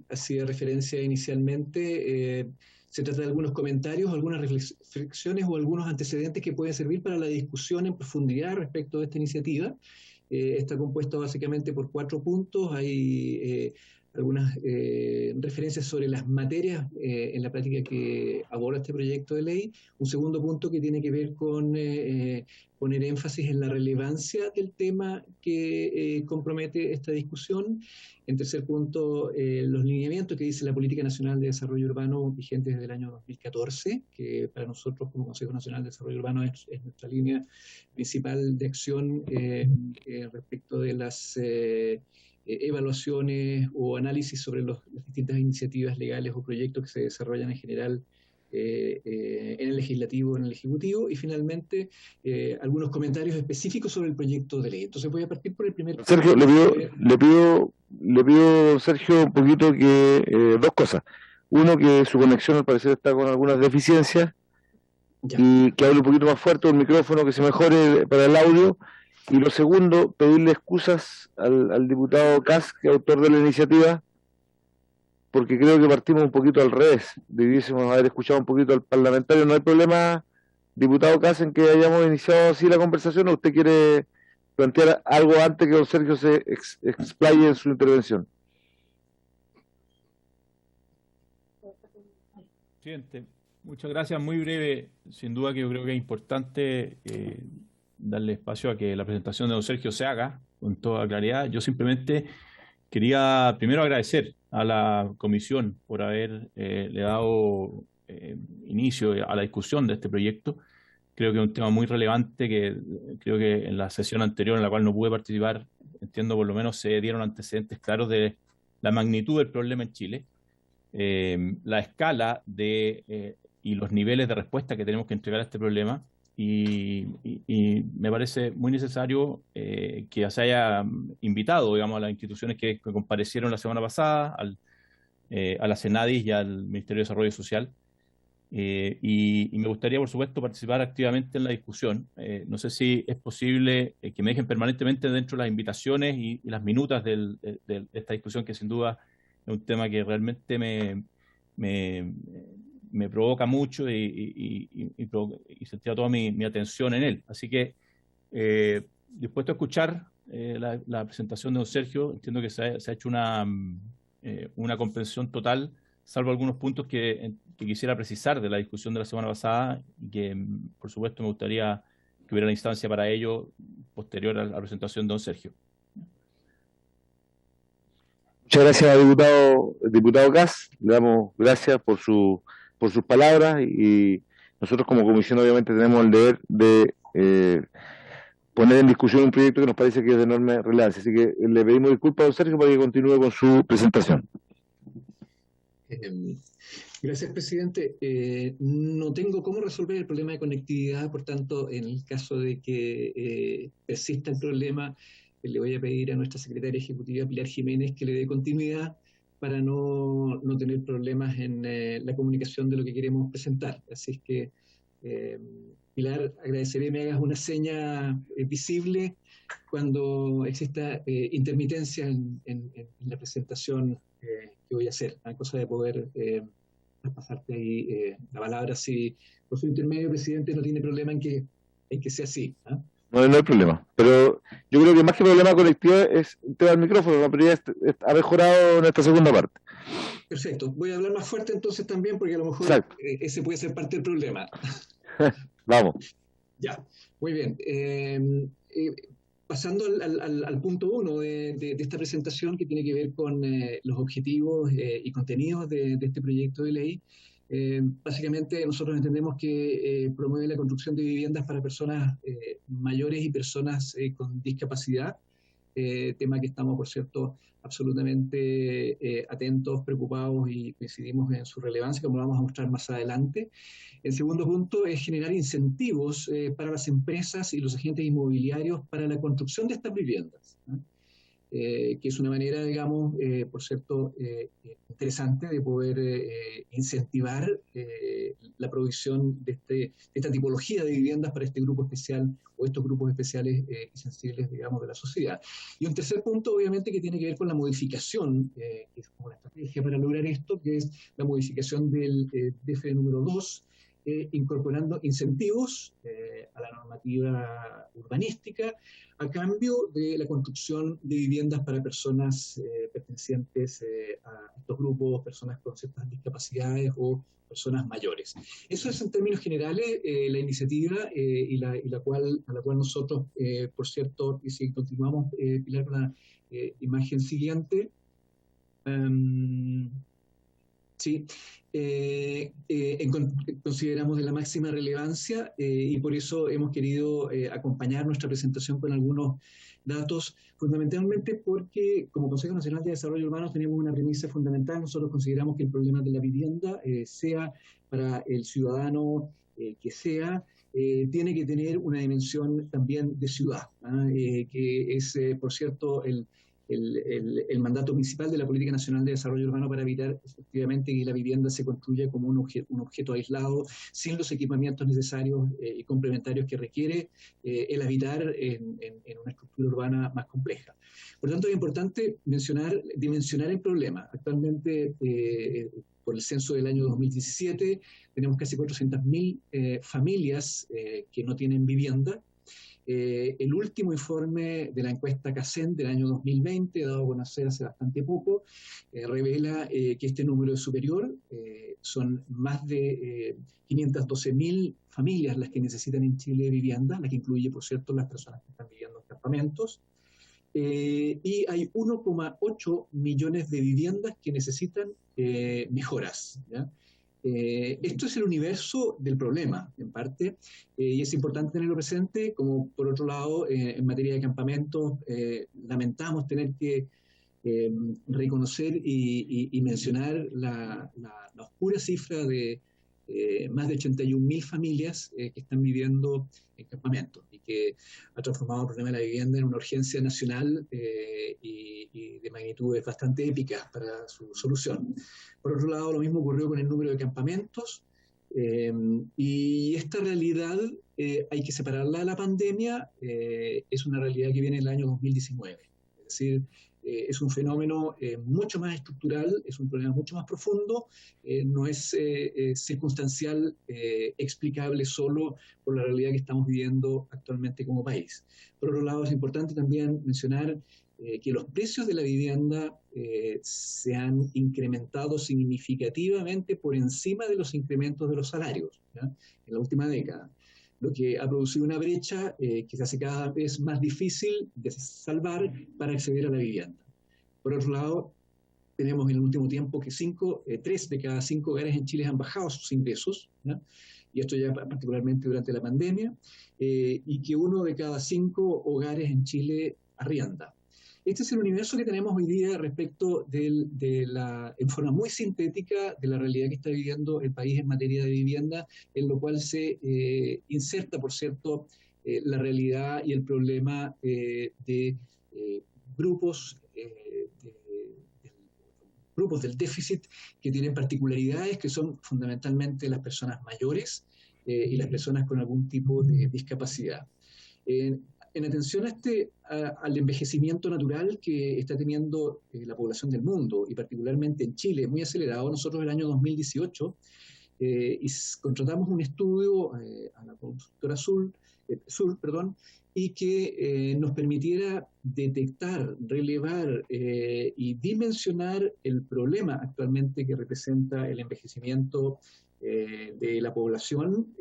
hacía referencia inicialmente, se trata de algunos comentarios, algunas reflexiones o algunos antecedentes que pueden servir para la discusión en profundidad respecto de esta iniciativa. Está compuesto básicamente por 4 puntos. Hay algunas referencias sobre las materias en la práctica que aborda este proyecto de ley. Un segundo punto que tiene que ver con poner énfasis en la relevancia del tema que compromete esta discusión. En tercer punto, los lineamientos que dice la Política Nacional de Desarrollo Urbano vigente desde el año 2014, que para nosotros como Consejo Nacional de Desarrollo Urbano es nuestra línea principal de acción respecto de las evaluaciones o análisis sobre las distintas iniciativas legales o proyectos que se desarrollan en general en el legislativo, en el ejecutivo, y finalmente algunos comentarios específicos sobre el proyecto de ley. Entonces voy a partir por el primer... Sergio, le pido, Sergio, un poquito que 2 cosas. Uno, que su conexión al parecer está con algunas deficiencias, y que hable un poquito más fuerte el micrófono, que se mejore para el audio. Y lo segundo, pedirle excusas al diputado Kass, que es autor de la iniciativa, porque creo que partimos un poquito al revés. Debiésemos haber escuchado un poquito al parlamentario. ¿No hay problema, diputado Kass, en que hayamos iniciado así la conversación, o usted quiere plantear algo antes que don Sergio se explaye en su intervención? Presidente, muchas gracias. Muy breve. Sin duda que yo creo que es importante darle espacio a que la presentación de don Sergio se haga con toda claridad. Yo simplemente quería primero agradecer a la comisión por haber le dado inicio a la discusión de este proyecto. Creo que es un tema muy relevante que creo que en la sesión anterior en la cual no pude participar, entiendo por lo menos se dieron antecedentes claros de la magnitud del problema en Chile, la escala y los niveles de respuesta que tenemos que entregar a este problema. Y me parece muy necesario que se haya invitado, digamos, a las instituciones que comparecieron la semana pasada, a la CENADIS y al Ministerio de Desarrollo Social. Y me gustaría, por supuesto, participar activamente en la discusión. No sé si es posible que me dejen permanentemente dentro de las invitaciones y las minutas de esta discusión, que sin duda es un tema que realmente me provoca mucho y sentía toda mi atención en él. Así que dispuesto a escuchar la presentación de don Sergio. Entiendo que se ha hecho una comprensión total, salvo algunos puntos que quisiera precisar de la discusión de la semana pasada, y que por supuesto me gustaría que hubiera una instancia para ello posterior a la presentación de don Sergio. Muchas gracias, diputado Kass. Le damos gracias por sus palabras, y nosotros como comisión obviamente tenemos el deber de poner en discusión un proyecto que nos parece que es de enorme relevancia. Así que le pedimos disculpas a don Sergio para que continúe con su presentación. Gracias, presidente. No tengo cómo resolver el problema de conectividad, por tanto, en el caso de que persista el problema, le voy a pedir a nuestra secretaria ejecutiva, Pilar Jiménez, que le dé continuidad para no tener problemas en la comunicación de lo que queremos presentar. Así es que, Pilar, agradecería que me hagas una seña visible cuando exista intermitencia en la presentación que voy a hacer, a cosa de poder pasarte ahí la palabra. Si por su intermedio, presidente, no tiene problema en que sea así. No hay problema, pero yo creo que más que problema colectivo es un tema del micrófono. La prioridad ha mejorado en esta segunda parte. Perfecto, voy a hablar más fuerte entonces también, porque a lo mejor ese puede ser parte del problema. Vamos. Ya, muy bien. Pasando al punto 1 de esta presentación, que tiene que ver con los objetivos y contenidos de este proyecto de ley. Básicamente nosotros entendemos que promueve la construcción de viviendas para personas mayores y personas con discapacidad, tema que estamos, por cierto, absolutamente atentos, preocupados, y coincidimos en su relevancia, como lo vamos a mostrar más adelante. El segundo punto es generar incentivos para las empresas y los agentes inmobiliarios para la construcción de estas viviendas, ¿no? que es una manera, digamos, por cierto, interesante de poder incentivar la provisión de esta tipología de viviendas para este grupo especial o estos grupos especiales y sensibles, digamos, de la sociedad. Y un tercer punto, obviamente, que tiene que ver con la modificación, que es como la estrategia para lograr esto, que es la modificación del DF número 2, incorporando incentivos a la normativa urbanística a cambio de la construcción de viviendas para personas pertenecientes a estos grupos, personas con ciertas discapacidades o personas mayores. Eso es en términos generales la iniciativa a la cual nosotros, por cierto, y si continuamos, Pilar, con la imagen siguiente, sí, consideramos de la máxima relevancia y por eso hemos querido acompañar nuestra presentación con algunos datos, fundamentalmente porque como Consejo Nacional de Desarrollo Urbano tenemos una premisa fundamental. Nosotros consideramos que el problema de la vivienda, sea para el ciudadano que sea, tiene que tener una dimensión también de ciudad, que es, por cierto, el mandato principal de la Política Nacional de Desarrollo Urbano para evitar efectivamente que la vivienda se construya como un objeto aislado, sin los equipamientos necesarios y complementarios que requiere el habitar en una estructura urbana más compleja. Por tanto, es importante dimensionar el problema. Actualmente, por el censo del año 2017, tenemos casi 400.000 familias que no tienen vivienda. El último informe de la encuesta CACEN del año 2020, dado a conocer hace bastante poco, revela que este número es superior. Son más de 512.000 familias las que necesitan en Chile vivienda, la que incluye, por cierto, las personas que están viviendo en campamentos. Y hay 1,8 millones de viviendas que necesitan mejoras, ¿ya? Esto es el universo del problema, en parte, y es importante tenerlo presente, como por otro lado, en materia de campamentos, lamentamos tener que reconocer y mencionar la oscura cifra de más de 81.000 familias que están viviendo en campamentos y que ha transformado el problema de la vivienda en una urgencia nacional y de magnitudes bastante épicas para su solución. Por otro lado, lo mismo ocurrió con el número de campamentos y esta realidad hay que separarla de la pandemia. Es una realidad que viene en el año 2019, es decir, es un fenómeno mucho más estructural, es un problema mucho más profundo, no es circunstancial, explicable solo por la realidad que estamos viviendo actualmente como país. Por otro lado, es importante también mencionar que los precios de la vivienda se han incrementado significativamente por encima de los incrementos de los salarios, ¿ya? En la última década, lo que ha producido una brecha que se hace cada vez más difícil de salvar para acceder a la vivienda. Por otro lado, tenemos en el último tiempo que 3 de cada 5 hogares en Chile han bajado sus ingresos, ¿ya? Y esto ya particularmente durante la pandemia, y que 1 de cada 5 hogares en Chile arrienda. Este es el universo que tenemos hoy día respecto en forma muy sintética de la realidad que está viviendo el país en materia de vivienda, en lo cual se inserta, por cierto, la realidad y el problema de grupos del déficit que tienen particularidades que son fundamentalmente las personas mayores y las personas con algún tipo de discapacidad. En atención al envejecimiento natural que está teniendo la población del mundo, y particularmente en Chile, muy acelerado, nosotros en el año 2018 contratamos un estudio a la consultora Sur, y que nos permitiera detectar, relevar y dimensionar el problema actualmente que representa el envejecimiento de la población.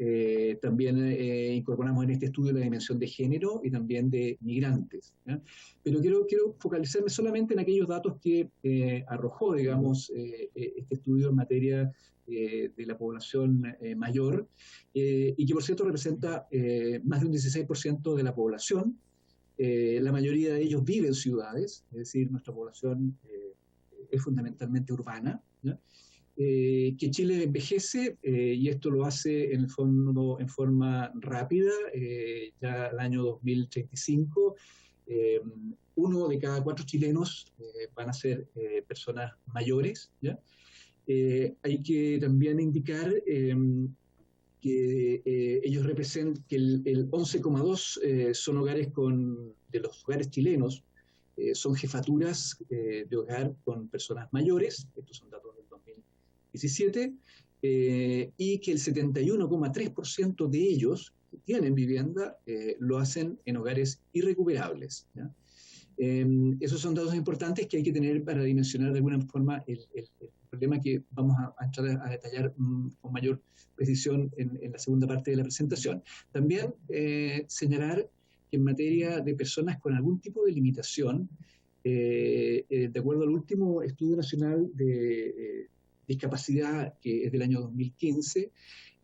También incorporamos en este estudio la dimensión de género y también de migrantes, ¿ya? Pero quiero focalizarme solamente en aquellos datos que arrojó, digamos, este estudio en materia de la población mayor, y que por cierto representa más de un 16% de la población. La mayoría de ellos vive en ciudades, es decir, nuestra población es fundamentalmente urbana, ¿ya? Que Chile envejece, y esto lo hace en el fondo en forma rápida, ya el año 2035 1 de cada 4 chilenos van a ser personas mayores, ¿ya? Hay que también indicar que ellos representan que el 11,2 son hogares de los hogares chilenos, son jefaturas de hogar con personas mayores, estos son datos del 2017, y que el 71,3% de ellos que tienen vivienda lo hacen en hogares irrecuperables, ¿ya? Esos son datos importantes que hay que tener para dimensionar de alguna forma el problema que vamos a entrar a detallar con mayor precisión en la segunda parte de la presentación. También señalar que en materia de personas con algún tipo de limitación, de acuerdo al último Estudio Nacional de Discapacidad, que es del año 2015,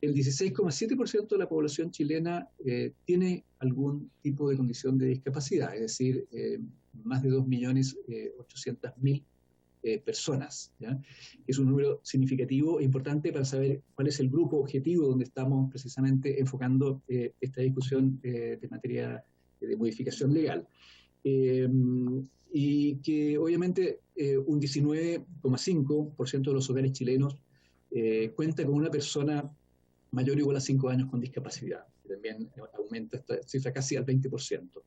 el 16,7% de la población chilena tiene algún tipo de condición de discapacidad, es decir, más de 2.800.000 personas, ¿ya? Es un número significativo e importante para saber cuál es el grupo objetivo donde estamos precisamente enfocando esta discusión de materia de modificación legal. Y que obviamente un 19,5% de los hogares chilenos cuenta con una persona mayor o igual a 5 años con discapacidad. También aumenta esta cifra casi al 20%.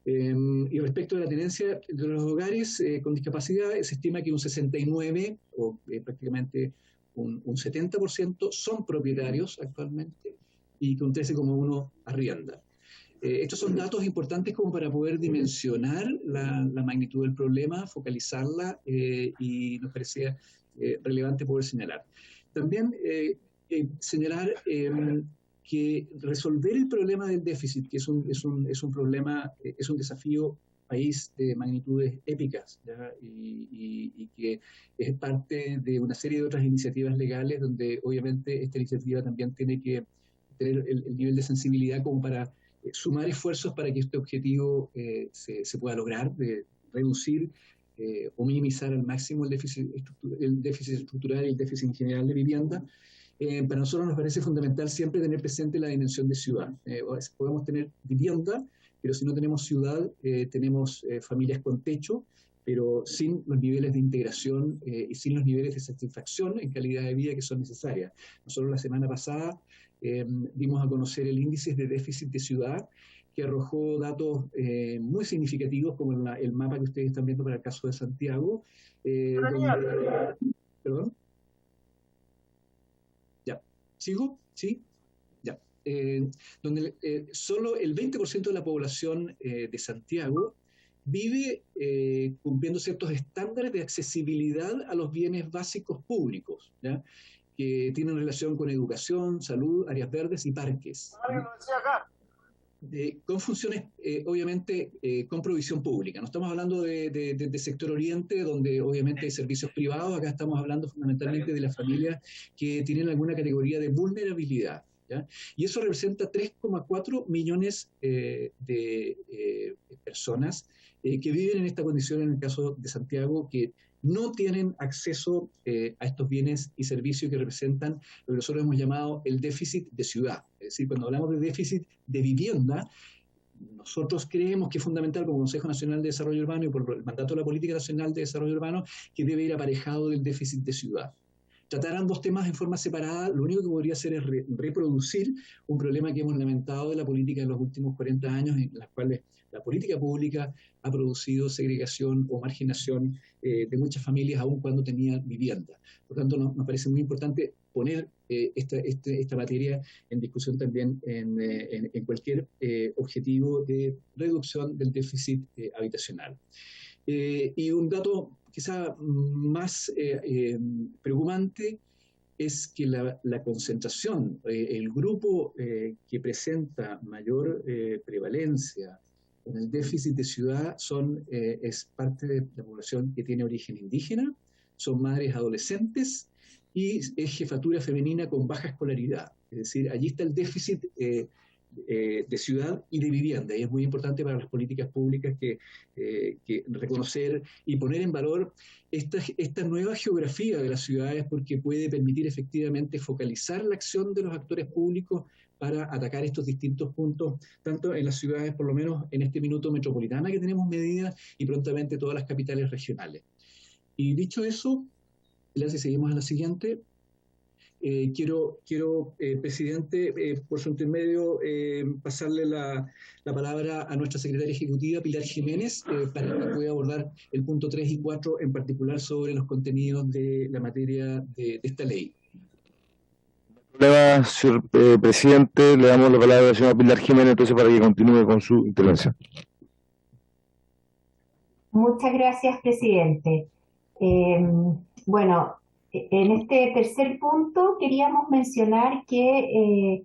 Y respecto de la tenencia de los hogares con discapacidad, se estima que un 69% o prácticamente un 70% son propietarios actualmente y que un 13,1% arrienda. Estos son datos importantes como para poder dimensionar la magnitud del problema, focalizarla, y nos parecía relevante poder señalar. También señalar que resolver el problema del déficit, que es un problema, es un desafío país de magnitudes épicas, ¿ya? Y que es parte de una serie de otras iniciativas legales donde obviamente esta iniciativa también tiene que tener el nivel de sensibilidad como para sumar esfuerzos para que este objetivo se pueda lograr, de reducir o minimizar al máximo el déficit estructural y el déficit en general de vivienda. Para nosotros nos parece fundamental siempre tener presente la dimensión de ciudad. Podemos tener vivienda, pero si no tenemos ciudad, tenemos familias con techo, pero sin los niveles de integración y sin los niveles de satisfacción en calidad de vida que son necesarias. Nosotros la semana pasada dimos a conocer el índice de déficit de ciudad, que arrojó datos muy significativos, como el mapa que ustedes están viendo para el caso de Santiago. ¿Perdón? Ya. ¿Sigo? ¿Sí? Ya. Donde solo el 20% de la población de Santiago vive cumpliendo ciertos estándares de accesibilidad a los bienes básicos públicos, ¿ya? Que tienen relación con educación, salud, áreas verdes y parques, con funciones, obviamente, con provisión pública. No estamos hablando de sector oriente, donde obviamente hay servicios privados. Acá estamos hablando fundamentalmente de las familias que tienen alguna categoría de vulnerabilidad, ¿ya? Y eso representa 3,4 millones de personas que viven en esta condición, en el caso de Santiago, que no tienen acceso a estos bienes y servicios que representan lo que nosotros hemos llamado el déficit de ciudad. Es decir, cuando hablamos de déficit de vivienda, nosotros creemos que es fundamental como Consejo Nacional de Desarrollo Urbano y por el mandato de la Política Nacional de Desarrollo Urbano, que debe ir aparejado del déficit de ciudad. Tratar ambos temas en forma separada, lo único que podría hacer es reproducir un problema que hemos lamentado de la política en los últimos 40 años, en las cuales la política pública ha producido segregación o marginación de muchas familias, aun cuando tenían vivienda. Por tanto, nos parece muy importante poner esta materia en discusión también en cualquier objetivo de reducción del déficit habitacional. Y un dato quizá más preocupante es que la concentración, el grupo que presenta mayor prevalencia en el déficit de ciudad es parte de la población que tiene origen indígena, son madres adolescentes y es jefatura femenina con baja escolaridad. Es decir, allí está el déficit de ciudad y de vivienda, y es muy importante para las políticas públicas que reconocer y poner en valor esta nueva geografía de las ciudades, porque puede permitir efectivamente focalizar la acción de los actores públicos para atacar estos distintos puntos, tanto en las ciudades, por lo menos en este minuto metropolitana que tenemos medidas, y prontamente todas las capitales regionales. Y dicho eso, si seguimos a la siguiente. Quiero presidente, por su intermedio, pasarle la palabra a nuestra secretaria ejecutiva, Pilar Jiménez, para que pueda abordar el punto 3 y 4, en particular sobre los contenidos de la materia de esta ley. Señor presidente, le damos la palabra a la señora Pilar Jiménez, entonces, para que continúe con su intervención. Muchas gracias, presidente. Bueno, en este tercer punto queríamos mencionar que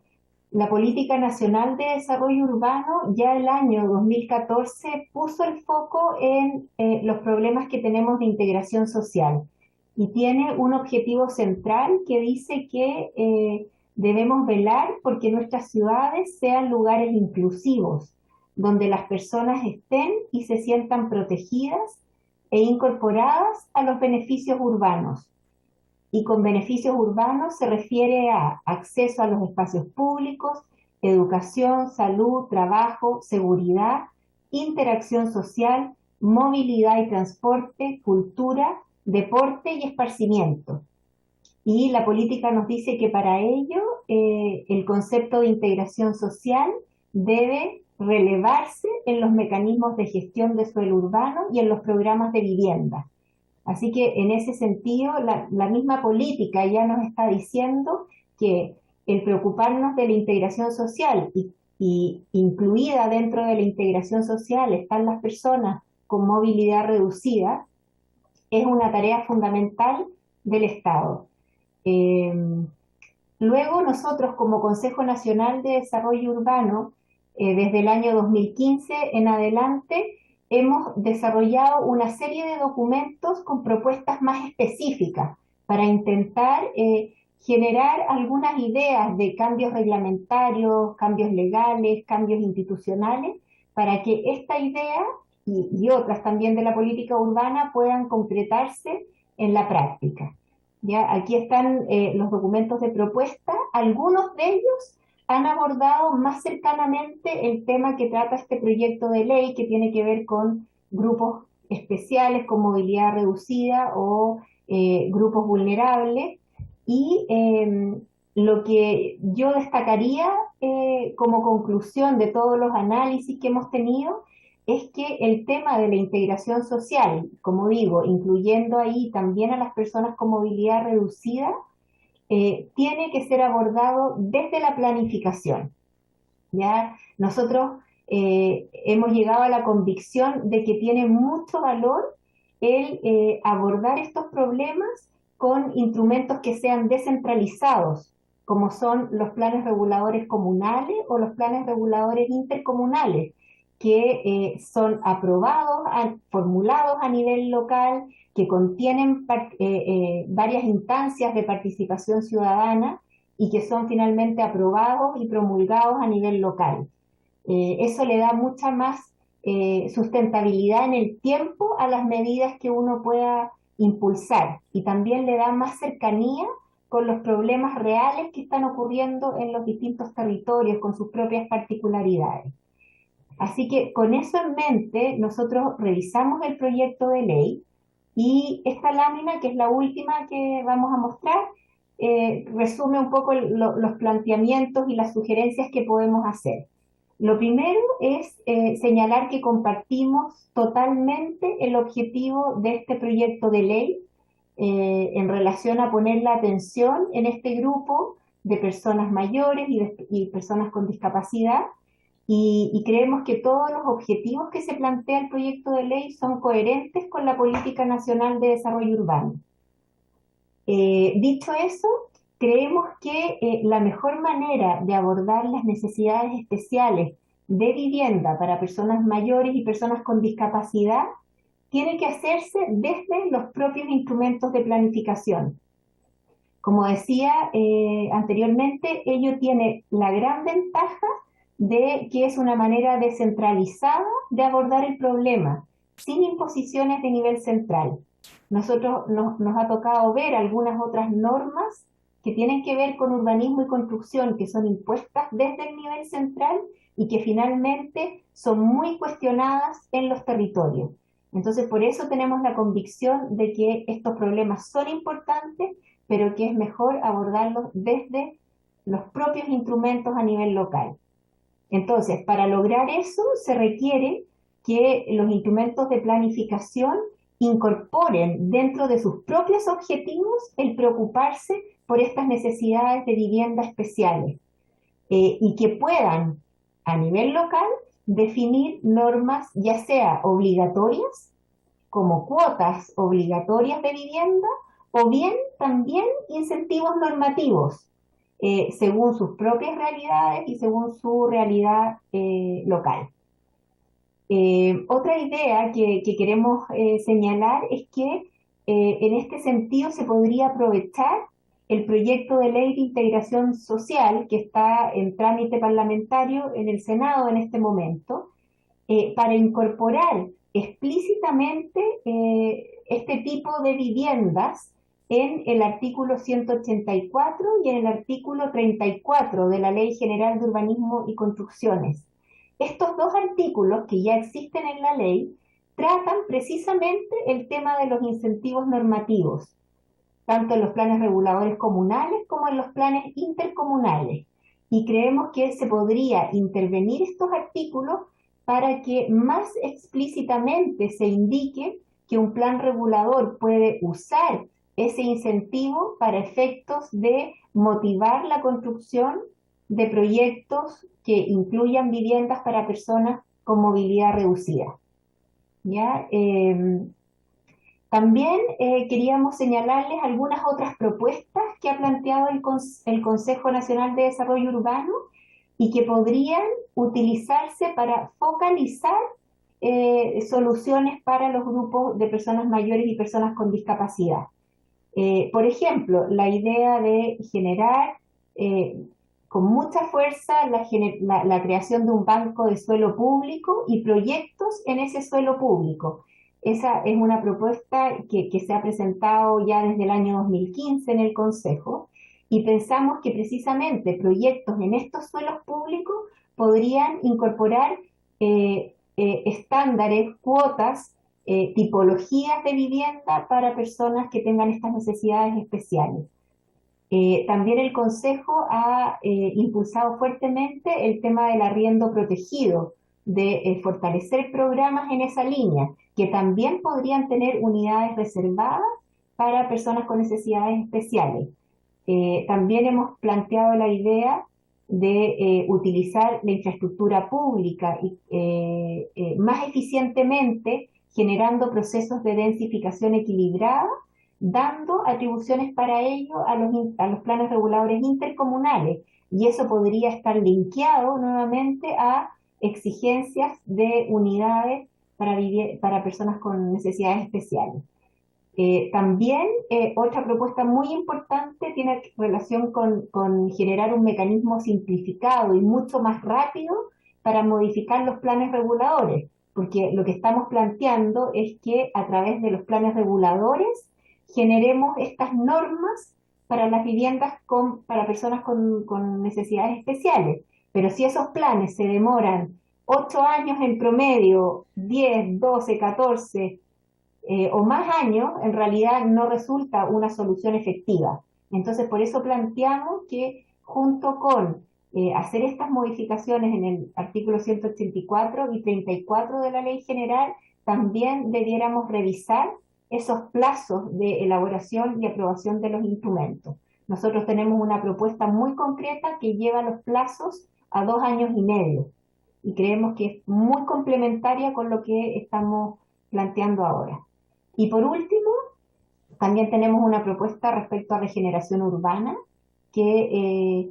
la Política Nacional de Desarrollo Urbano ya el año 2014 puso el foco en los problemas que tenemos de integración social y tiene un objetivo central que dice que debemos velar porque nuestras ciudades sean lugares inclusivos, donde las personas estén y se sientan protegidas e incorporadas a los beneficios urbanos. Y con beneficios urbanos se refiere a acceso a los espacios públicos, educación, salud, trabajo, seguridad, interacción social, movilidad y transporte, cultura, deporte y esparcimiento. Y la política nos dice que para ello el concepto de integración social debe relevarse en los mecanismos de gestión de suelo urbano y en los programas de vivienda. Así que en ese sentido, la misma política ya nos está diciendo que el preocuparnos de la integración social y incluida dentro de la integración social están las personas con movilidad reducida, es una tarea fundamental del Estado. Luego nosotros como Consejo Nacional de Desarrollo Urbano, desde el año 2015 en adelante, hemos desarrollado una serie de documentos con propuestas más específicas para intentar generar algunas ideas de cambios reglamentarios, cambios legales, cambios institucionales, para que esta idea y otras también de la política urbana puedan concretarse en la práctica. ¿Ya? Aquí están los documentos de propuesta. Algunos de ellos han abordado más cercanamente el tema que trata este proyecto de ley, que tiene que ver con grupos especiales con movilidad reducida o grupos vulnerables. Y lo que yo destacaría como conclusión de todos los análisis que hemos tenido es que el tema de la integración social, como digo, incluyendo ahí también a las personas con movilidad reducida, tiene que ser abordado desde la planificación. ¿Ya? Nosotros hemos llegado a la convicción de que tiene mucho valor el abordar estos problemas con instrumentos que sean descentralizados, como son los planes reguladores comunales o los planes reguladores intercomunales, que son aprobados, formulados a nivel local, que contienen varias instancias de participación ciudadana y que son finalmente aprobados y promulgados a nivel local. Eso le da mucha más sustentabilidad en el tiempo a las medidas que uno pueda impulsar y también le da más cercanía con los problemas reales que están ocurriendo en los distintos territorios con sus propias particularidades. Así que con eso en mente nosotros revisamos el proyecto de ley y esta lámina, que es la última que vamos a mostrar, resume un poco los planteamientos y las sugerencias que podemos hacer. Lo primero es señalar que compartimos totalmente el objetivo de este proyecto de ley en relación a poner la atención en este grupo de personas mayores y personas con discapacidad, y creemos que todos los objetivos que se plantea el proyecto de ley son coherentes con la Política Nacional de Desarrollo Urbano. Dicho eso, creemos que la mejor manera de abordar las necesidades especiales de vivienda para personas mayores y personas con discapacidad tiene que hacerse desde los propios instrumentos de planificación. Como decía anteriormente, ello tiene la gran ventaja de que es una manera descentralizada de abordar el problema, sin imposiciones de nivel central. Nosotros nos ha tocado ver algunas otras normas que tienen que ver con urbanismo y construcción, que son impuestas desde el nivel central y que finalmente son muy cuestionadas en los territorios. Entonces, por eso tenemos la convicción de que estos problemas son importantes, pero que es mejor abordarlos desde los propios instrumentos a nivel local. Entonces, para lograr eso se requiere que los instrumentos de planificación incorporen dentro de sus propios objetivos el preocuparse por estas necesidades de vivienda especiales y que puedan, a nivel local, definir normas ya sea obligatorias, como cuotas obligatorias de vivienda, o bien también incentivos normativos, según sus propias realidades y según su realidad local. Otra idea que queremos señalar es que en este sentido se podría aprovechar el proyecto de ley de integración social que está en trámite parlamentario en el Senado en este momento, para incorporar explícitamente este tipo de viviendas en el artículo 184 y en el artículo 34 de la Ley General de Urbanismo y Construcciones. Estos dos artículos que ya existen en la ley tratan precisamente el tema de los incentivos normativos, tanto en los planes reguladores comunales como en los planes intercomunales. Y creemos que se podría intervenir estos artículos para que más explícitamente se indique que un plan regulador puede usar ese incentivo para efectos de motivar la construcción de proyectos que incluyan viviendas para personas con movilidad reducida. ¿Ya? También queríamos señalarles algunas otras propuestas que ha planteado el Consejo Nacional de Desarrollo Urbano y que podrían utilizarse para focalizar soluciones para los grupos de personas mayores y personas con discapacidad. Por ejemplo, la idea de generar con mucha fuerza la creación de un banco de suelo público y proyectos en ese suelo público. Esa es una propuesta que se ha presentado ya desde el año 2015 en el Consejo y pensamos que precisamente proyectos en estos suelos públicos podrían incorporar estándares, cuotas, tipologías de vivienda para personas que tengan estas necesidades especiales. También el Consejo ha impulsado fuertemente el tema del arriendo protegido, de fortalecer programas en esa línea, que también podrían tener unidades reservadas para personas con necesidades especiales. También hemos planteado la idea de utilizar la infraestructura pública más eficientemente, generando procesos de densificación equilibrada, dando atribuciones para ello a los planes reguladores intercomunales, y eso podría estar linkeado nuevamente a exigencias de unidades para personas con necesidades especiales. También otra propuesta muy importante tiene relación con generar un mecanismo simplificado y mucho más rápido para modificar los planes reguladores, porque lo que estamos planteando es que a través de los planes reguladores generemos estas normas para las viviendas para personas con necesidades especiales. Pero si esos planes se demoran 8 años en promedio, 10, 12, 14 o más años, en realidad no resulta una solución efectiva. Entonces, por eso planteamos que junto con hacer estas modificaciones en el artículo 184 y 34 de la Ley General, también debiéramos revisar esos plazos de elaboración y aprobación de los instrumentos. Nosotros tenemos una propuesta muy concreta que lleva los plazos a 2 años y medio y creemos que es muy complementaria con lo que estamos planteando ahora. Y por último, también tenemos una propuesta respecto a regeneración urbana que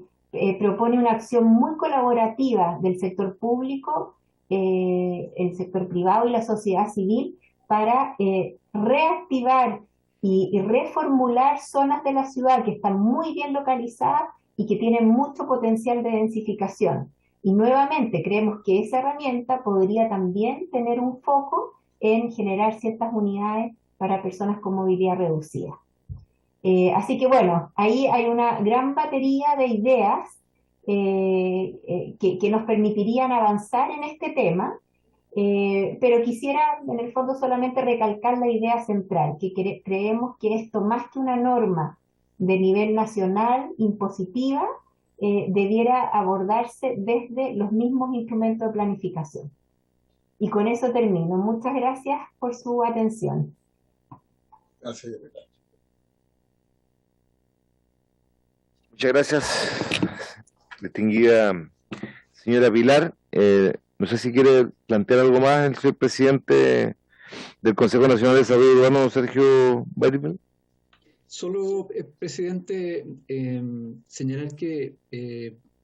propone una acción muy colaborativa del sector público, el sector privado y la sociedad civil para reactivar y reformular zonas de la ciudad que están muy bien localizadas y que tienen mucho potencial de densificación. Y nuevamente creemos que esa herramienta podría también tener un foco en generar ciertas unidades para personas con movilidad reducida. Así que bueno, ahí hay una gran batería de ideas que nos permitirían avanzar en este tema, pero quisiera en el fondo solamente recalcar la idea central, que creemos que esto más que una norma de nivel nacional impositiva, debiera abordarse desde los mismos instrumentos de planificación. Y con eso termino. Muchas gracias por su atención. Gracias. Muchas gracias, distinguida señora Pilar. No sé si quiere plantear algo más el señor presidente del Consejo Nacional de Desarrollo Urbano, Sergio Weitman. Solo, presidente, señalar que,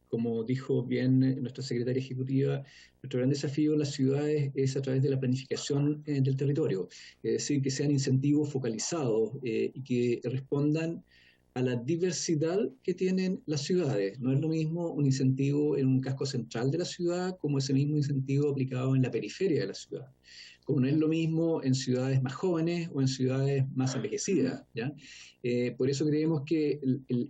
como dijo bien nuestra secretaria ejecutiva, nuestro gran desafío en las ciudades es a través de la planificación del territorio, es decir, que sean incentivos focalizados y que respondan a la diversidad que tienen las ciudades. No es lo mismo un incentivo en un casco central de la ciudad como ese mismo incentivo aplicado en la periferia de la ciudad. Como no es lo mismo en ciudades más jóvenes o en ciudades más envejecidas, ¿ya? Por eso creemos que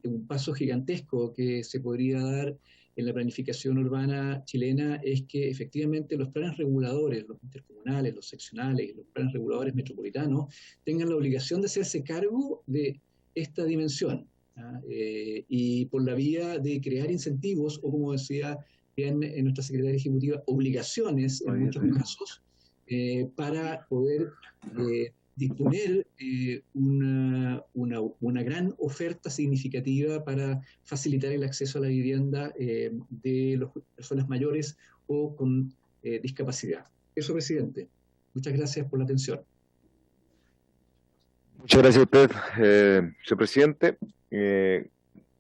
un paso gigantesco que se podría dar en la planificación urbana chilena es que efectivamente los planes reguladores, los intercomunales, los seccionales y los planes reguladores metropolitanos tengan la obligación de hacerse cargo de esta dimensión, y por la vía de crear incentivos o, como decía bien nuestra secretaria ejecutiva, obligaciones en muchos casos, para poder disponer una gran oferta significativa para facilitar el acceso a la vivienda de las personas mayores o con discapacidad. Eso, presidente. Muchas gracias por la atención. Muchas gracias a usted, señor presidente.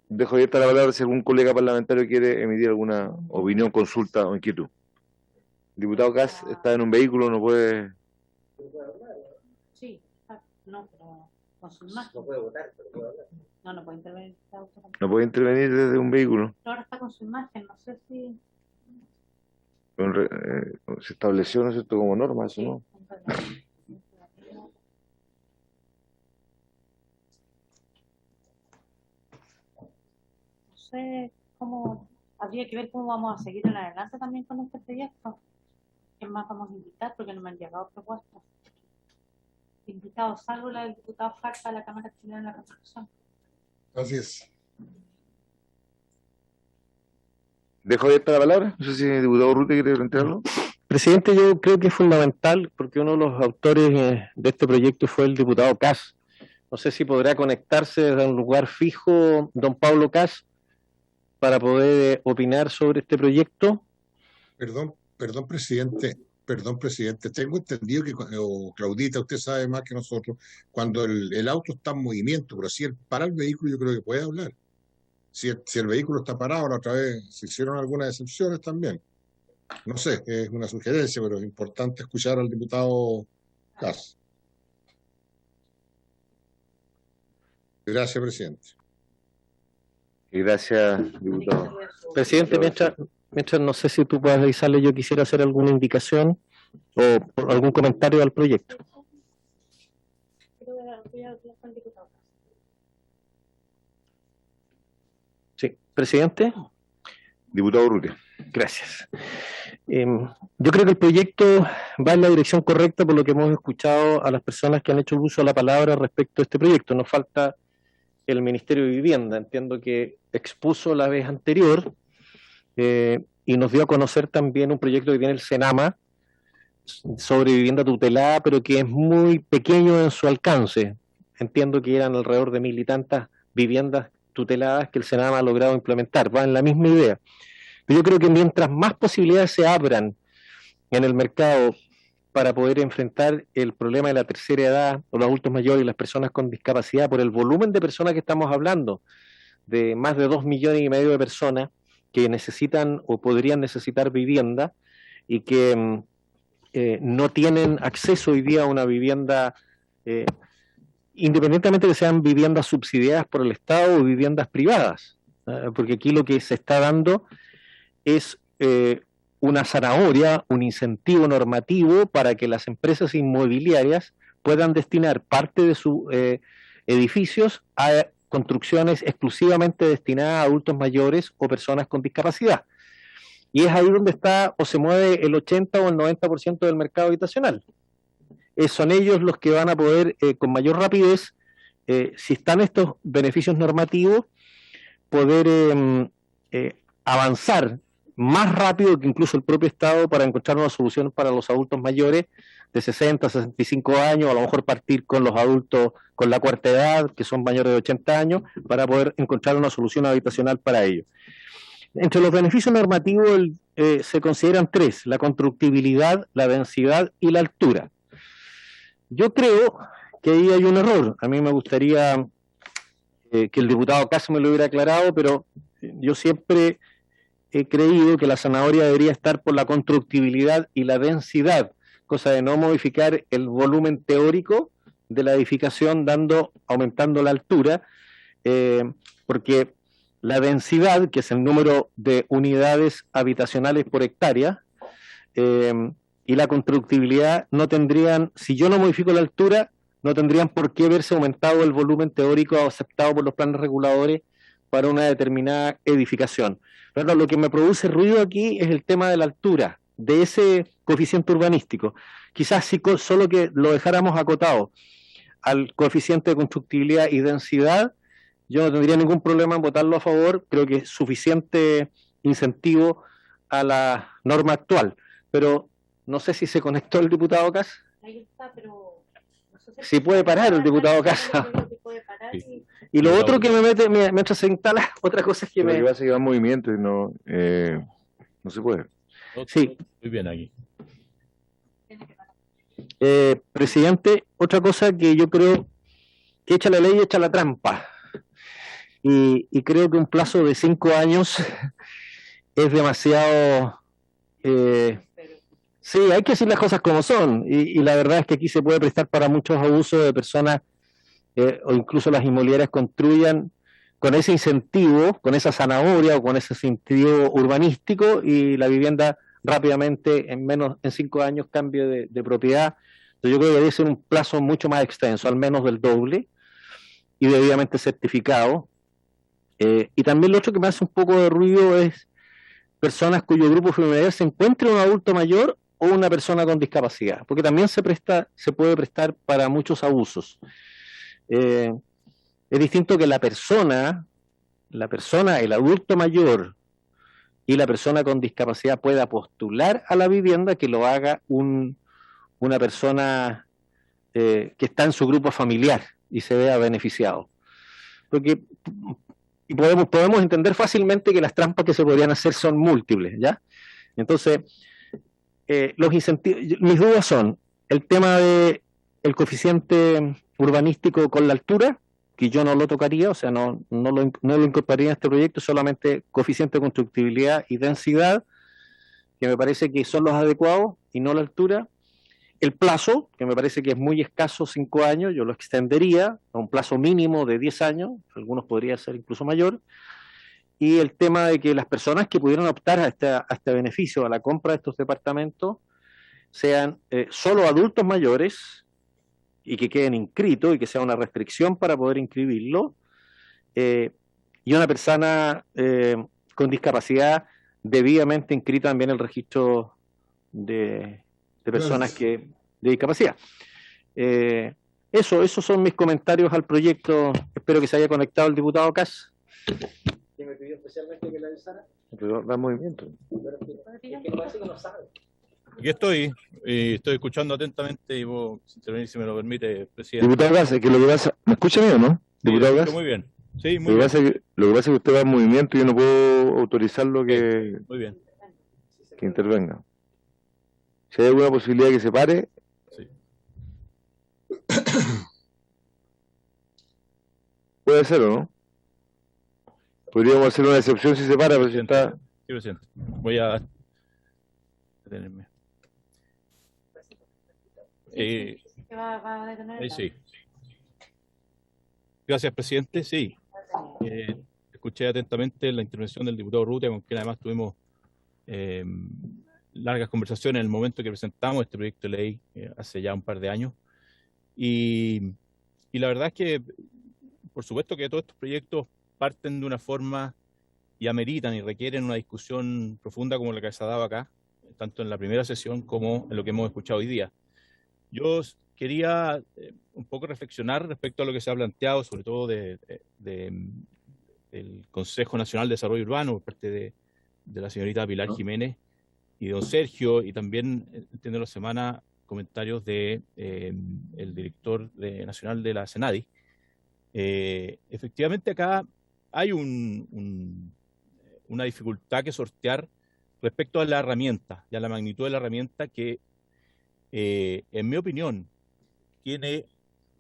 Dejo abierta la palabra si algún colega parlamentario quiere emitir alguna opinión, consulta o inquietud. El diputado Kass está en un vehículo, no puede... Sí, no, pero con su imagen. No puede votar, pero puede hablar. No puede intervenir. No puede intervenir desde un vehículo. Ahora está con su imagen, no sé si... Se estableció, ¿no es cierto?, como norma eso, ¿no? No sé cómo... Habría que ver cómo vamos a seguir en adelante también con este proyecto. ¿Quién más vamos a invitar? Porque no me han llegado propuestas. Invitados, salvo la del diputado Farta de la Cámara Chilena de la Reconstrucción. Así es. Dejo abierta la palabra. No sé si el diputado Urrutia quiere plantearlo. Presidente, yo creo que es fundamental, porque uno de los autores de este proyecto fue el diputado Kass. No sé si podrá conectarse desde un lugar fijo don Pablo Kass para poder opinar sobre este proyecto. Perdón, presidente. Tengo entendido que, o Claudita, usted sabe más que nosotros, cuando el auto está en movimiento, pero si él para el vehículo, yo creo que puede hablar. Si el vehículo está parado, la otra vez se hicieron algunas excepciones también. No sé, es una sugerencia, pero es importante escuchar al diputado Kass. Gracias, presidente. Y gracias, diputado. Presidente, mientras no sé si tú puedes avisarle, yo quisiera hacer alguna indicación o algún comentario al proyecto. Sí, presidente. Diputado Urrutia. Gracias. Yo creo que el proyecto va en la dirección correcta por lo que hemos escuchado a las personas que han hecho uso de la palabra respecto a este proyecto. Nos falta el Ministerio de Vivienda, entiendo que expuso la vez anterior y nos dio a conocer también un proyecto que tiene el Senama sobre vivienda tutelada, pero que es muy pequeño en su alcance. Entiendo que eran alrededor de 1.000 y tantas viviendas tuteladas que el Senama ha logrado implementar. Va en la misma idea. Pero yo creo que mientras más posibilidades se abran en el mercado para poder enfrentar el problema de la tercera edad, o los adultos mayores y las personas con discapacidad, por el volumen de personas que estamos hablando, de más de 2,5 millones de personas que necesitan o podrían necesitar vivienda y que no tienen acceso hoy día a una vivienda, independientemente de que sean viviendas subsidiadas por el Estado o viviendas privadas, porque aquí lo que se está dando es una zanahoria, un incentivo normativo para que las empresas inmobiliarias puedan destinar parte de su edificios a construcciones exclusivamente destinadas a adultos mayores o personas con discapacidad. Y es ahí donde está o se mueve el 80 o el 90% del mercado habitacional. Son ellos los que van a poder con mayor rapidez, si están estos beneficios normativos, poder avanzar más rápido que incluso el propio Estado para encontrar una solución para los adultos mayores de 60, 65 años, a lo mejor partir con los adultos con la cuarta edad, que son mayores de 80 años, para poder encontrar una solución habitacional para ellos. Entre los beneficios normativos se consideran tres: la constructibilidad, la densidad y la altura. Yo creo que ahí hay un error. A mí me gustaría que el diputado Cas me lo hubiera aclarado, pero yo siempre he creído que la zanahoria debería estar por la constructibilidad y la densidad, cosa de no modificar el volumen teórico de la edificación aumentando la altura, porque la densidad, que es el número de unidades habitacionales por hectárea, y la constructibilidad no tendrían, si yo no modifico la altura, no tendrían por qué verse aumentado el volumen teórico aceptado por los planes reguladores para una determinada edificación. Pero lo que me produce ruido aquí es el tema de la altura, de ese coeficiente urbanístico. Quizás si solo que lo dejáramos acotado al coeficiente de constructibilidad y densidad, yo no tendría ningún problema en votarlo a favor. Creo que es suficiente incentivo a la norma actual. Pero no sé si se conectó el diputado Cas. Ahí está, pero no sé si puede parar el diputado Casa. Sí. Y lo otro que me mete, mientras se instala, otra cosa es que Lo me... que pasa es que va en movimiento y no se puede. Sí. Muy bien aquí. Presidente, otra cosa que yo creo que echa la ley, echa la trampa. Y creo que un plazo de 5 años es demasiado... sí, hay que decir las cosas como son. Y la verdad es que aquí se puede prestar para muchos abusos de personas, o incluso las inmobiliarias construyan con ese incentivo, con esa zanahoria o con ese incentivo urbanístico, y la vivienda rápidamente, en 5 años, cambie de propiedad. Entonces yo creo que debe ser un plazo mucho más extenso, al menos del doble, y debidamente certificado. Y también lo otro que me hace un poco de ruido es personas cuyo grupo familiar se encuentre un adulto mayor o una persona con discapacidad, porque también se puede prestar para muchos abusos. Es distinto que la persona, el adulto mayor y la persona con discapacidad pueda postular a la vivienda, que lo haga una persona que está en su grupo familiar y se vea beneficiado. Porque podemos entender fácilmente que las trampas que se podrían hacer son múltiples, ¿ya? Entonces, los incentivos, mis dudas son el tema de el coeficiente urbanístico con la altura, que yo no lo tocaría, o sea, no lo incorporaría en este proyecto, solamente coeficiente de constructibilidad y densidad, que me parece que son los adecuados y no la altura. El plazo, que me parece que es muy escaso, 5 años, yo lo extendería a un plazo mínimo de 10 años, algunos podría ser incluso mayor. Y el tema de que las personas que pudieran optar a este beneficio, a la compra de estos departamentos, sean solo adultos mayores y que queden inscritos, y que sea una restricción para poder inscribirlo, y una persona con discapacidad debidamente inscrita también en el registro de personas de discapacidad. Esos son mis comentarios al proyecto. Espero que se haya conectado el diputado Cas, que me pidió especialmente que la avisara. Pero da movimiento. Aquí estoy escuchando atentamente, y vos, si intervenir, si me lo permite, presidente. Diputado Gas, que lo que pasa, ¿me escucha bien o no? Diputado Gas. Muy bien. Sí, muy bien. Lo que pasa es que usted va en movimiento y yo no puedo autorizarlo que intervenga. Si hay alguna posibilidad que se pare. Sí. Puede ser, ¿o no? Podríamos hacer una excepción si se para, pero si está... Sí, presidente. Voy a detenerme. Sí. Gracias, presidente. Sí. Escuché atentamente la intervención del diputado Urrutia, con quien además tuvimos largas conversaciones en el momento que presentamos este proyecto de ley hace ya un par de años. Y la verdad es que por supuesto que todos estos proyectos parten de una forma y ameritan y requieren una discusión profunda como la que se ha dado acá, tanto en la primera sesión como en lo que hemos escuchado hoy día. Yo quería un poco reflexionar respecto a lo que se ha planteado, sobre todo del Consejo Nacional de Desarrollo Urbano, por parte de la señorita Pilar Jiménez y de don Sergio, y también, entiendo la semana, comentarios de el director nacional de la CENADI. Efectivamente acá hay una dificultad que sortear respecto a la herramienta y a la magnitud de la herramienta que, en mi opinión, tiene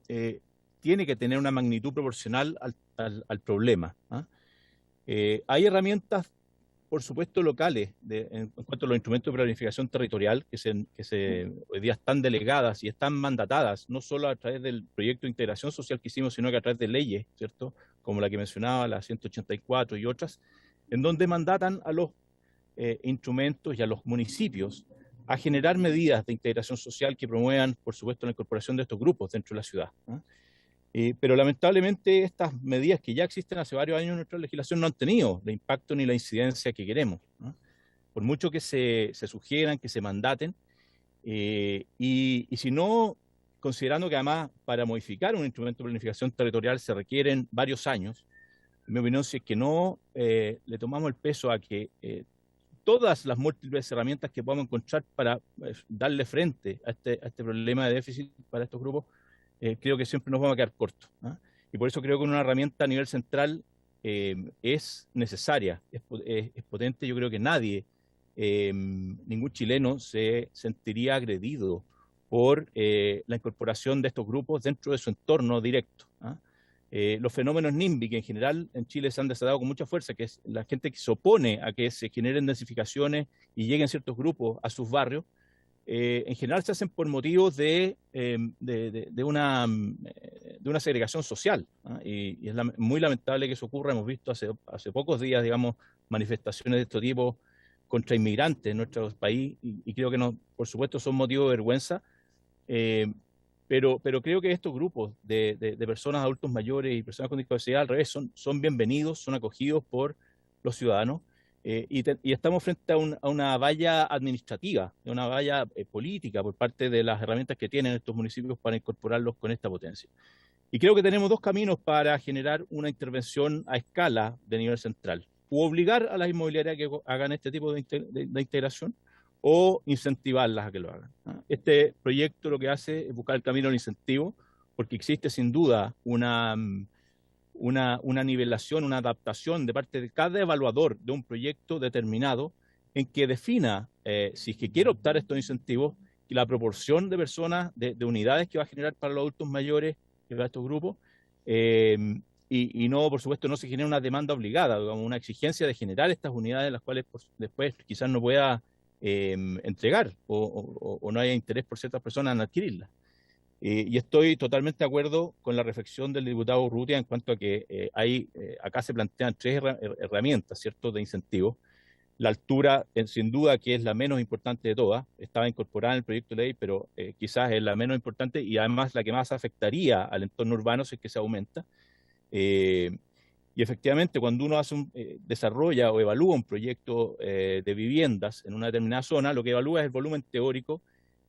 que tener una magnitud proporcional al problema. Hay herramientas, por supuesto, locales en cuanto a los instrumentos de planificación territorial que hoy día están delegadas y están mandatadas, no solo a través del proyecto de integración social que hicimos, sino que a través de leyes, ¿cierto? Como la que mencionaba, la 184 y otras, en donde mandatan a los instrumentos y a los municipios a generar medidas de integración social que promuevan, por supuesto, la incorporación de estos grupos dentro de la ciudad. Pero lamentablemente estas medidas que ya existen hace varios años en nuestra legislación no han tenido el impacto ni la incidencia que queremos. Por mucho que se sugieran, que se mandaten, y si no, considerando que además para modificar un instrumento de planificación territorial se requieren varios años, en mi opinión, si es que no le tomamos el peso a que todas las múltiples herramientas que podamos encontrar para darle frente a este problema de déficit para estos grupos, creo que siempre nos vamos a quedar cortos. Y por eso creo que una herramienta a nivel central es necesaria, es potente. Yo creo que nadie, ningún chileno se sentiría agredido por la incorporación de estos grupos dentro de su entorno directo. Los fenómenos NIMBY, que en general en Chile se han desatado con mucha fuerza, que es la gente que se opone a que se generen densificaciones y lleguen ciertos grupos a sus barrios, en general se hacen por motivos de una segregación social, y es muy lamentable que eso ocurra. Hemos visto hace pocos días, digamos, manifestaciones de este tipo contra inmigrantes en nuestro país, y creo que no, por supuesto, son motivo de vergüenza, pero creo que estos grupos de personas, adultos mayores y personas con discapacidad, al revés, son bienvenidos, son acogidos por los ciudadanos. Y estamos frente a una valla administrativa, una valla política por parte de las herramientas que tienen estos municipios para incorporarlos con esta potencia. Y creo que tenemos dos caminos para generar una intervención a escala de nivel central: o obligar a las inmobiliarias a que hagan este tipo de integración, o incentivarlas a que lo hagan. Este proyecto lo que hace es buscar el camino del incentivo, porque existe sin duda una nivelación, una adaptación de parte de cada evaluador de un proyecto determinado, en que defina, si es que quiere optar a estos incentivos, la proporción de personas, de unidades que va a generar para los adultos mayores y para estos grupos, y no, por supuesto, no se genera una demanda obligada, digamos, una exigencia de generar estas unidades, las cuales después quizás no pueda entregar, o no haya interés por ciertas personas en adquirirlas. Y estoy totalmente de acuerdo con la reflexión del diputado Urrutia en cuanto a que acá se plantean tres herramientas, ¿cierto?, de incentivos. La altura, sin duda, que es la menos importante de todas, estaba incorporada en el proyecto de ley, pero quizás es la menos importante y además la que más afectaría al entorno urbano si es que se aumenta. Y efectivamente, cuando uno desarrolla o evalúa un proyecto de viviendas en una determinada zona, lo que evalúa es el volumen teórico,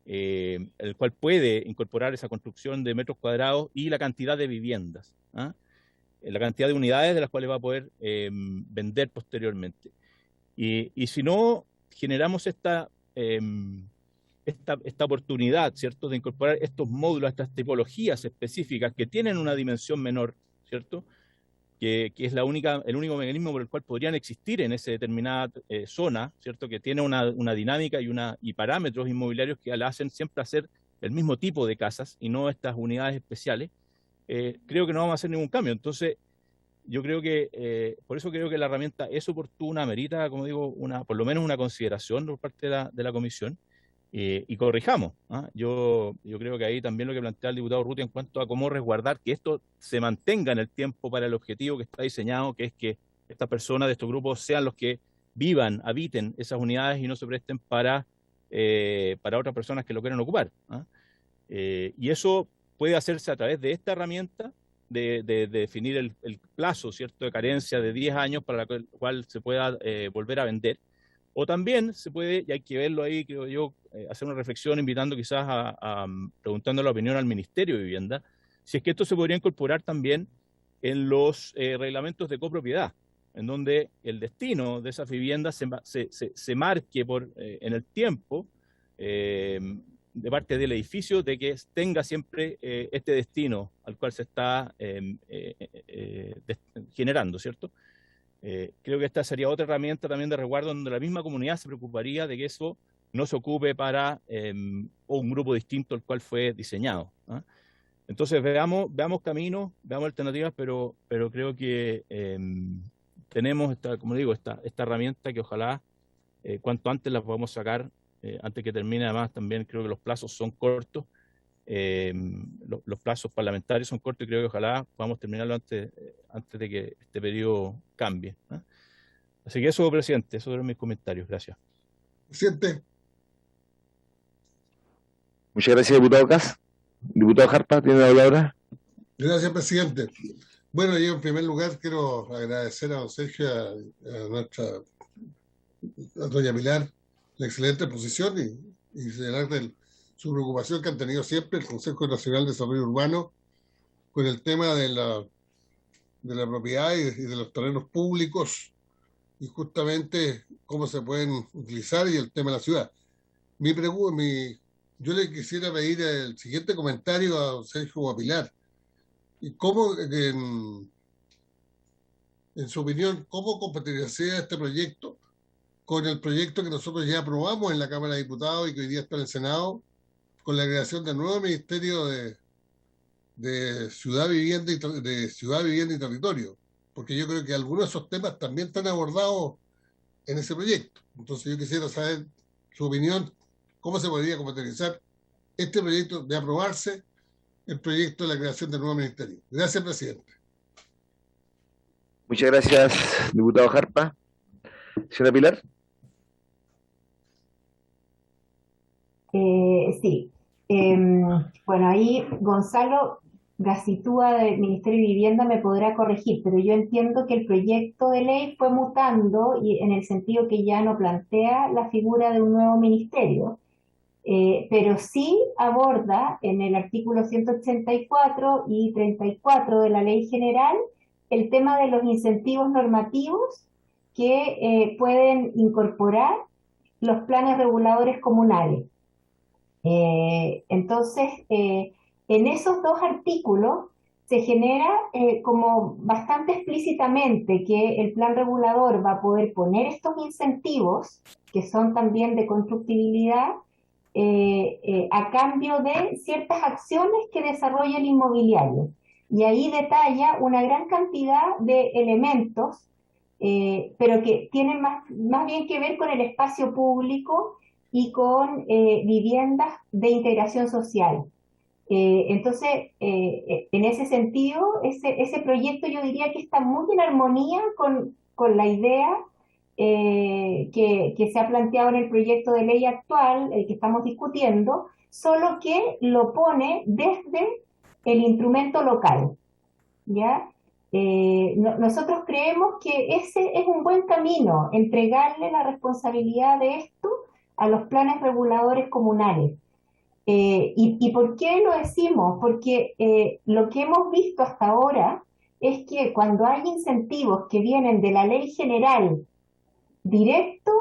el cual puede incorporar esa construcción de metros cuadrados y la cantidad de viviendas, la cantidad de unidades de las cuales va a poder vender posteriormente. Y si no generamos esta oportunidad, ¿cierto?, de incorporar estos módulos, estas tipologías específicas que tienen una dimensión menor, ¿cierto?, que es el único mecanismo por el cual podrían existir en esa determinada zona, ¿cierto?, que tiene una dinámica y parámetros inmobiliarios que la hacen siempre hacer el mismo tipo de casas y no estas unidades especiales, creo que no vamos a hacer ningún cambio. Entonces, yo creo que, por eso creo que la herramienta es oportuna, merita, como digo, por lo menos una consideración por parte de la comisión, y corrijamos. Yo creo que ahí también lo que plantea el diputado Urrutia en cuanto a cómo resguardar que esto se mantenga en el tiempo para el objetivo que está diseñado, que es que estas personas de estos grupos sean los que habiten esas unidades y no se presten para otras personas que lo quieran ocupar. Y eso puede hacerse a través de esta herramienta, de definir el plazo, ¿cierto?, de carencia de 10 años para el cual se pueda volver a vender. O también se puede, y hay que verlo ahí, creo yo, hacer una reflexión invitando quizás preguntando la opinión al Ministerio de Vivienda, si es que esto se podría incorporar también en los reglamentos de copropiedad, en donde el destino de esas viviendas se marque en el tiempo de parte del edificio, de que tenga siempre este destino al cual se está generando, ¿cierto? Creo que esta sería otra herramienta también de resguardo donde la misma comunidad se preocuparía de que eso no se ocupe para un grupo distinto al cual fue diseñado, ¿ah? Entonces veamos caminos, veamos alternativas, pero creo que tenemos, como digo, esta herramienta que ojalá cuanto antes la podamos sacar, antes que termine. Además también creo que los plazos son cortos, los plazos parlamentarios son cortos, y creo que ojalá podamos terminarlo antes de que este periodo cambie, ¿eh? Así que eso, presidente, esos eran mis comentarios. Gracias. Presidente. Muchas gracias, diputado Kass. Diputado Jarpa, ¿tiene la palabra? Gracias, presidente. Bueno, yo en primer lugar quiero agradecer a don Sergio, a doña Pilar, la excelente posición y señalar su preocupación que han tenido siempre el Consejo Nacional de Desarrollo Urbano con el tema de la propiedad y de los terrenos públicos, y justamente cómo se pueden utilizar, y el tema de la ciudad. Yo le quisiera pedir el siguiente comentario a don Sergio Guapilar. ¿Y cómo, en su opinión, cómo compatibilizaría este proyecto con el proyecto que nosotros ya aprobamos en la Cámara de Diputados y que hoy día está en el Senado, con la creación del nuevo Ministerio de Ciudad, Vivienda y Territorio? Porque yo creo que algunos de esos temas también están abordados en ese proyecto. Entonces yo quisiera saber su opinión, cómo se podría compatibilizar este proyecto de aprobarse, el proyecto de la creación del nuevo ministerio. Gracias, presidente. Muchas gracias, diputado Jarpa. Señora Pilar. Sí. Bueno, ahí Gonzalo Gacitúa del Ministerio de Vivienda me podrá corregir, pero yo entiendo que el proyecto de ley fue mutando y en el sentido que ya no plantea la figura de un nuevo ministerio, pero sí aborda en el artículo 184 y 34 de la Ley General el tema de los incentivos normativos que pueden incorporar los planes reguladores comunales. Entonces, en esos dos artículos se genera como bastante explícitamente que el plan regulador va a poder poner estos incentivos, que son también de constructibilidad, a cambio de ciertas acciones que desarrolla el inmobiliario. Y ahí detalla una gran cantidad de elementos, pero que tienen más bien que ver con el espacio público y con viviendas de integración social. Entonces, en ese sentido, ese proyecto yo diría que está muy en armonía con la idea que se ha planteado en el proyecto de ley actual, el que estamos discutiendo, solo que lo pone desde el instrumento local, ¿ya? Nosotros creemos que ese es un buen camino, entregarle la responsabilidad de esto a los planes reguladores comunales. ¿Y por qué lo decimos? Porque lo que hemos visto hasta ahora es que cuando hay incentivos que vienen de la ley general directo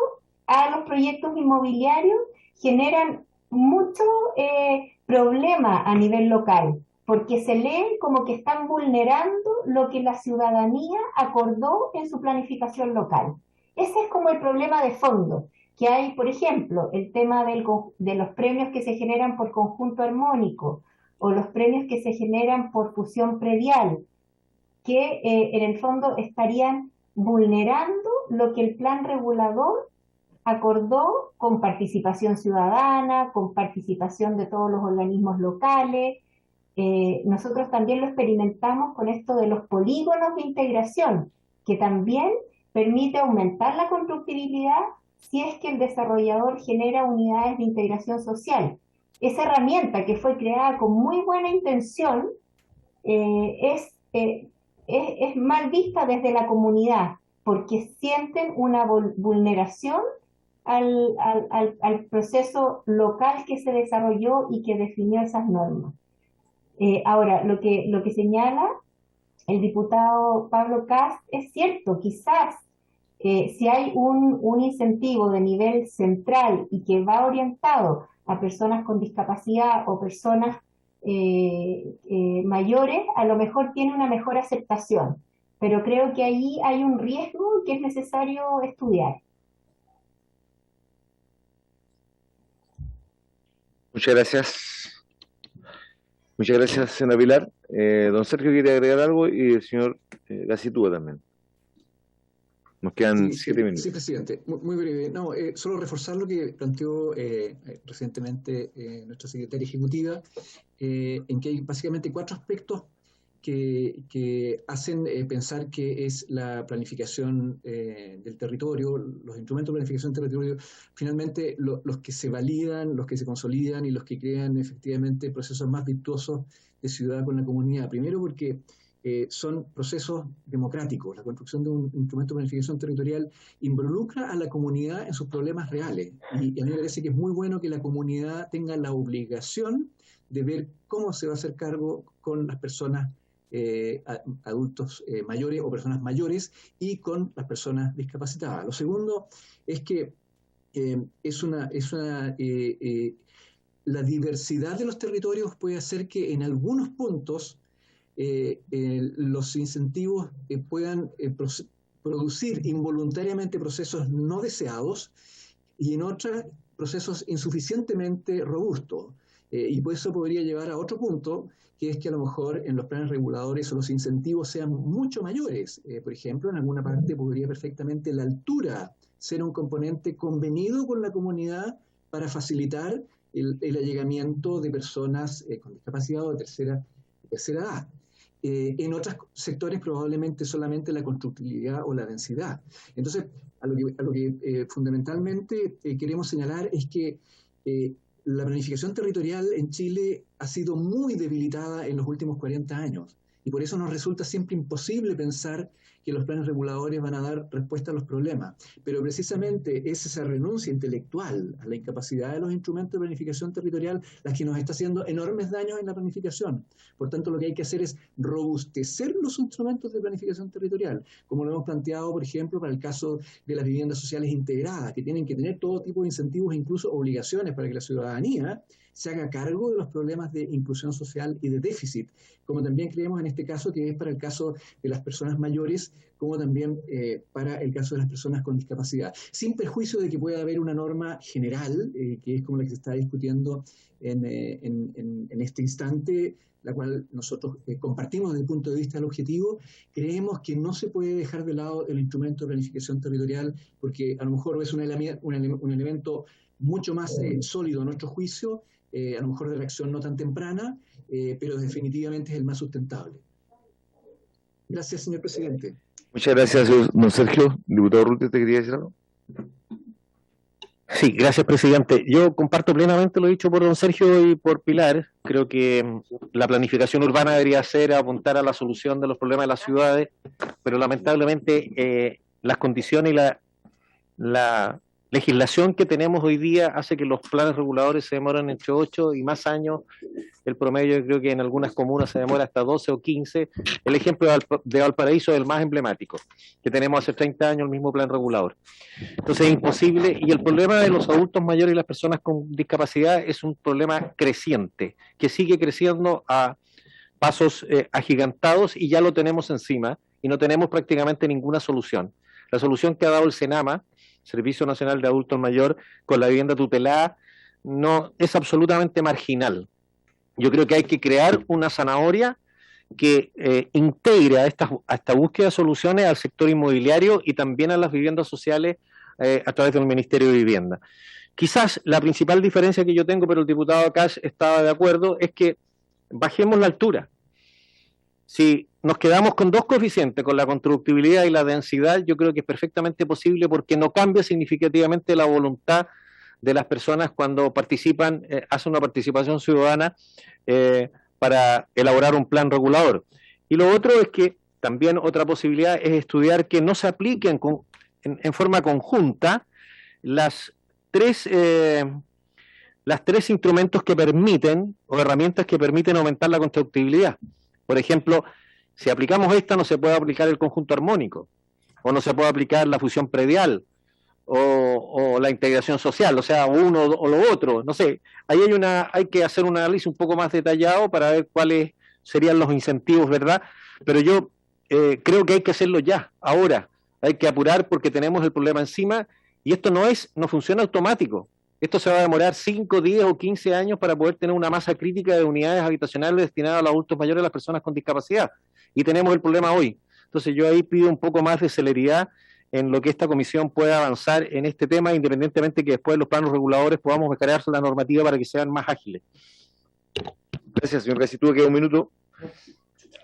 a los proyectos inmobiliarios, generan mucho problema a nivel local, porque se leen como que están vulnerando lo que la ciudadanía acordó en su planificación local. Ese es como el problema de fondo, que hay, por ejemplo, el tema de los premios que se generan por conjunto armónico, o los premios que se generan por fusión predial, que en el fondo estarían vulnerando lo que el plan regulador acordó con participación ciudadana, con participación de todos los organismos locales. Nosotros también lo experimentamos con esto de los polígonos de integración, que también permite aumentar la constructibilidad si es que el desarrollador genera unidades de integración social. Esa herramienta que fue creada con muy buena intención es es mal vista desde la comunidad, porque sienten una vulneración al proceso local que se desarrolló y que definió esas normas. Ahora, lo que señala el diputado Pablo Kast es cierto, quizás si hay un incentivo de nivel central y que va orientado a personas con discapacidad o personas mayores, a lo mejor tiene una mejor aceptación, pero creo que ahí hay un riesgo que es necesario estudiar. Muchas gracias. Muchas gracias, señora Pilar. Don Sergio quiere agregar algo y el señor Gacitúa también. Nos quedan 7 minutos. Sí, presidente. Muy breve. No, solo reforzar lo que planteó recientemente nuestra secretaria ejecutiva, en que hay básicamente 4 aspectos que hacen pensar que es la planificación del territorio, los instrumentos de planificación del territorio, finalmente los que se validan, los que se consolidan y los que crean efectivamente procesos más virtuosos de ciudad con la comunidad. Primero porque son procesos democráticos. La construcción de un instrumento de planificación territorial involucra a la comunidad en sus problemas reales. Y a mí me parece que es muy bueno que la comunidad tenga la obligación de ver cómo se va a hacer cargo con las personas adultos mayores o personas mayores y con las personas discapacitadas. Lo segundo es que la diversidad de los territorios puede hacer que en algunos puntos los incentivos puedan producir involuntariamente procesos no deseados y en otras procesos insuficientemente robustos. Y por eso podría llevar a otro punto, que es que a lo mejor en los planes reguladores los incentivos sean mucho mayores. Por ejemplo, en alguna parte podría perfectamente la altura ser un componente convenido con la comunidad para facilitar el allegamiento de personas con discapacidad o de tercera edad. En otros sectores probablemente solamente la constructibilidad o la densidad. Entonces, a lo que fundamentalmente queremos señalar es que la planificación territorial en Chile ha sido muy debilitada en los últimos 40 años y por eso nos resulta siempre imposible pensar que los planes reguladores van a dar respuesta a los problemas. Pero precisamente es esa renuncia intelectual a la incapacidad de los instrumentos de planificación territorial la que nos está haciendo enormes daños en la planificación. Por tanto, lo que hay que hacer es robustecer los instrumentos de planificación territorial, como lo hemos planteado, por ejemplo, para el caso de las viviendas sociales integradas, que tienen que tener todo tipo de incentivos e incluso obligaciones para que la ciudadanía se haga cargo de los problemas de inclusión social y de déficit, como también creemos en este caso que es para el caso de las personas mayores, como también para el caso de las personas con discapacidad, sin perjuicio de que pueda haber una norma general, que es como la que se está discutiendo en este instante, la cual nosotros compartimos desde el punto de vista del objetivo. Creemos que no se puede dejar de lado el instrumento de planificación territorial, porque a lo mejor es un elemento mucho más sólido a nuestro juicio, a lo mejor de reacción no tan temprana, pero definitivamente es el más sustentable. Gracias, señor presidente. Muchas gracias, don Sergio. Diputado Rutte, ¿te quería decir algo? Sí, gracias, presidente. Yo comparto plenamente lo dicho por don Sergio y por Pilar. Creo que la planificación urbana debería ser apuntar a la solución de los problemas de las ciudades, pero lamentablemente las condiciones y la legislación que tenemos hoy día hace que los planes reguladores se demoran entre 8 y más años. El promedio, yo creo que en algunas comunas se demora hasta 12 o 15. El ejemplo de Valparaíso es el más emblemático, que tenemos hace 30 años el mismo plan regulador. Entonces es imposible, y el problema de los adultos mayores y las personas con discapacidad es un problema creciente, que sigue creciendo a pasos agigantados y ya lo tenemos encima y no tenemos prácticamente ninguna solución. La solución que ha dado el SENAMA, Servicio Nacional de Adultos Mayor, con la vivienda tutelada, no es absolutamente marginal. Yo creo que hay que crear una zanahoria que integre a esta búsqueda de soluciones al sector inmobiliario y también a las viviendas sociales a través del Ministerio de Vivienda. Quizás la principal diferencia que yo tengo, pero el diputado Cash estaba de acuerdo, es que bajemos la altura. Si nos quedamos con 2 coeficientes, con la constructibilidad y la densidad, yo creo que es perfectamente posible porque no cambia significativamente la voluntad de las personas cuando participan, hacen una participación ciudadana para elaborar un plan regulador. Y lo otro es que también otra posibilidad es estudiar que no se apliquen en forma conjunta las tres instrumentos que permiten, o herramientas que permiten aumentar la constructibilidad. Por ejemplo, si aplicamos esta, no se puede aplicar el conjunto armónico, o no se puede aplicar la fusión predial, o la integración social, o sea, uno o lo otro, no sé. Ahí hay que hacer un análisis un poco más detallado para ver cuáles serían los incentivos, ¿verdad? Pero yo creo que hay que hacerlo ya, ahora. Hay que apurar porque tenemos el problema encima, y esto no funciona automático. Esto se va a demorar 5, 10 o 15 años para poder tener una masa crítica de unidades habitacionales destinadas a los adultos mayores y a las personas con discapacidad. Y tenemos el problema hoy. Entonces yo ahí pido un poco más de celeridad en lo que esta comisión pueda avanzar en este tema, independientemente que después los planos reguladores podamos mejorar la normativa para que sean más ágiles. Gracias, señor Casi. Tuve que dar un minuto.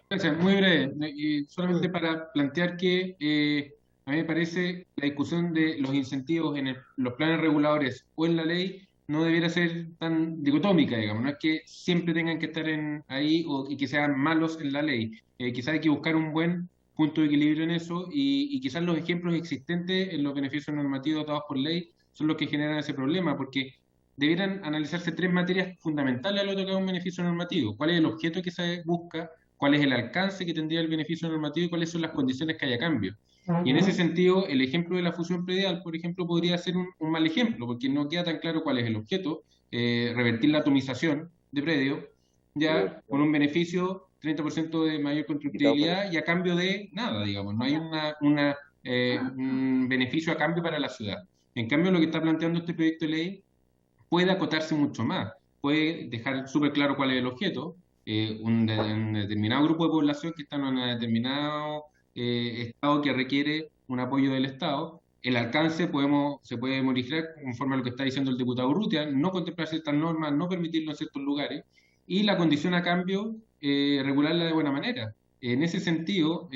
Gracias, muy breve. Y solamente para plantear que a mí me parece la discusión de los incentivos en los planes reguladores o en la ley no debiera ser tan dicotómica, digamos. No es que siempre tengan que estar ahí y que sean malos en la ley. Quizás hay que buscar un buen punto de equilibrio en eso y quizás los ejemplos existentes en los beneficios normativos dados por ley son los que generan ese problema, porque debieran analizarse 3 materias fundamentales al otorgar un beneficio normativo. ¿Cuál es el objeto que se busca? ¿Cuál es el alcance que tendría el beneficio normativo? ¿Y cuáles son las condiciones que hay a cambio? Y en ese sentido, el ejemplo de la fusión predial, por ejemplo, podría ser un mal ejemplo, porque no queda tan claro cuál es el objeto, revertir la atomización de predio, ya con un beneficio 30% de mayor constructibilidad y a cambio de nada, digamos, no hay un beneficio a cambio para la ciudad. En cambio, lo que está planteando este proyecto de ley puede acotarse mucho más, puede dejar súper claro cuál es el objeto, un determinado grupo de población que está en un determinado estado que requiere un apoyo del Estado. El alcance se puede modificar conforme a lo que está diciendo el diputado Urrutia, no contemplar ciertas normas, no permitirlo en ciertos lugares, y la condición a cambio regularla de buena manera. En ese sentido,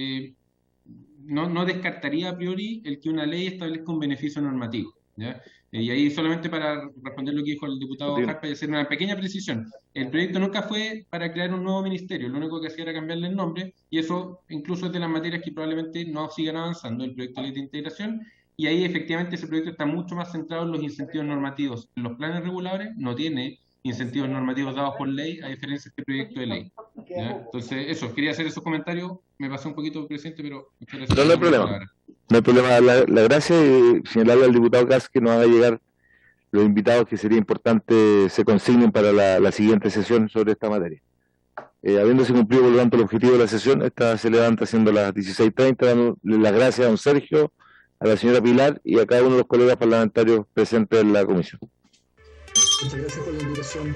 no descartaría a priori el que una ley establezca un beneficio normativo, ¿ya? Y ahí solamente para responder lo que dijo el diputado Harpa y hacer una pequeña precisión. El proyecto nunca fue para crear un nuevo ministerio, lo único que hacía era cambiarle el nombre, y eso incluso es de las materias que probablemente no sigan avanzando, el proyecto de ley de integración, y ahí efectivamente ese proyecto está mucho más centrado en los incentivos normativos. En los planes reguladores no tiene incentivos normativos dados por ley, a diferencia de este proyecto de ley, ¿ya? Entonces, eso, quería hacer esos comentarios, me pasé un poquito presente, pero muchas gracias. No hay problema. No hay problema. La gracia y señalarle al diputado Cas que nos haga llegar los invitados que sería importante se consignen para la siguiente sesión sobre esta materia. Habiéndose cumplido por lo tanto el objetivo de la sesión, esta se levanta siendo las 16:30, dando las gracias a don Sergio, a la señora Pilar y a cada uno de los colegas parlamentarios presentes en la comisión. Muchas gracias por la invitación.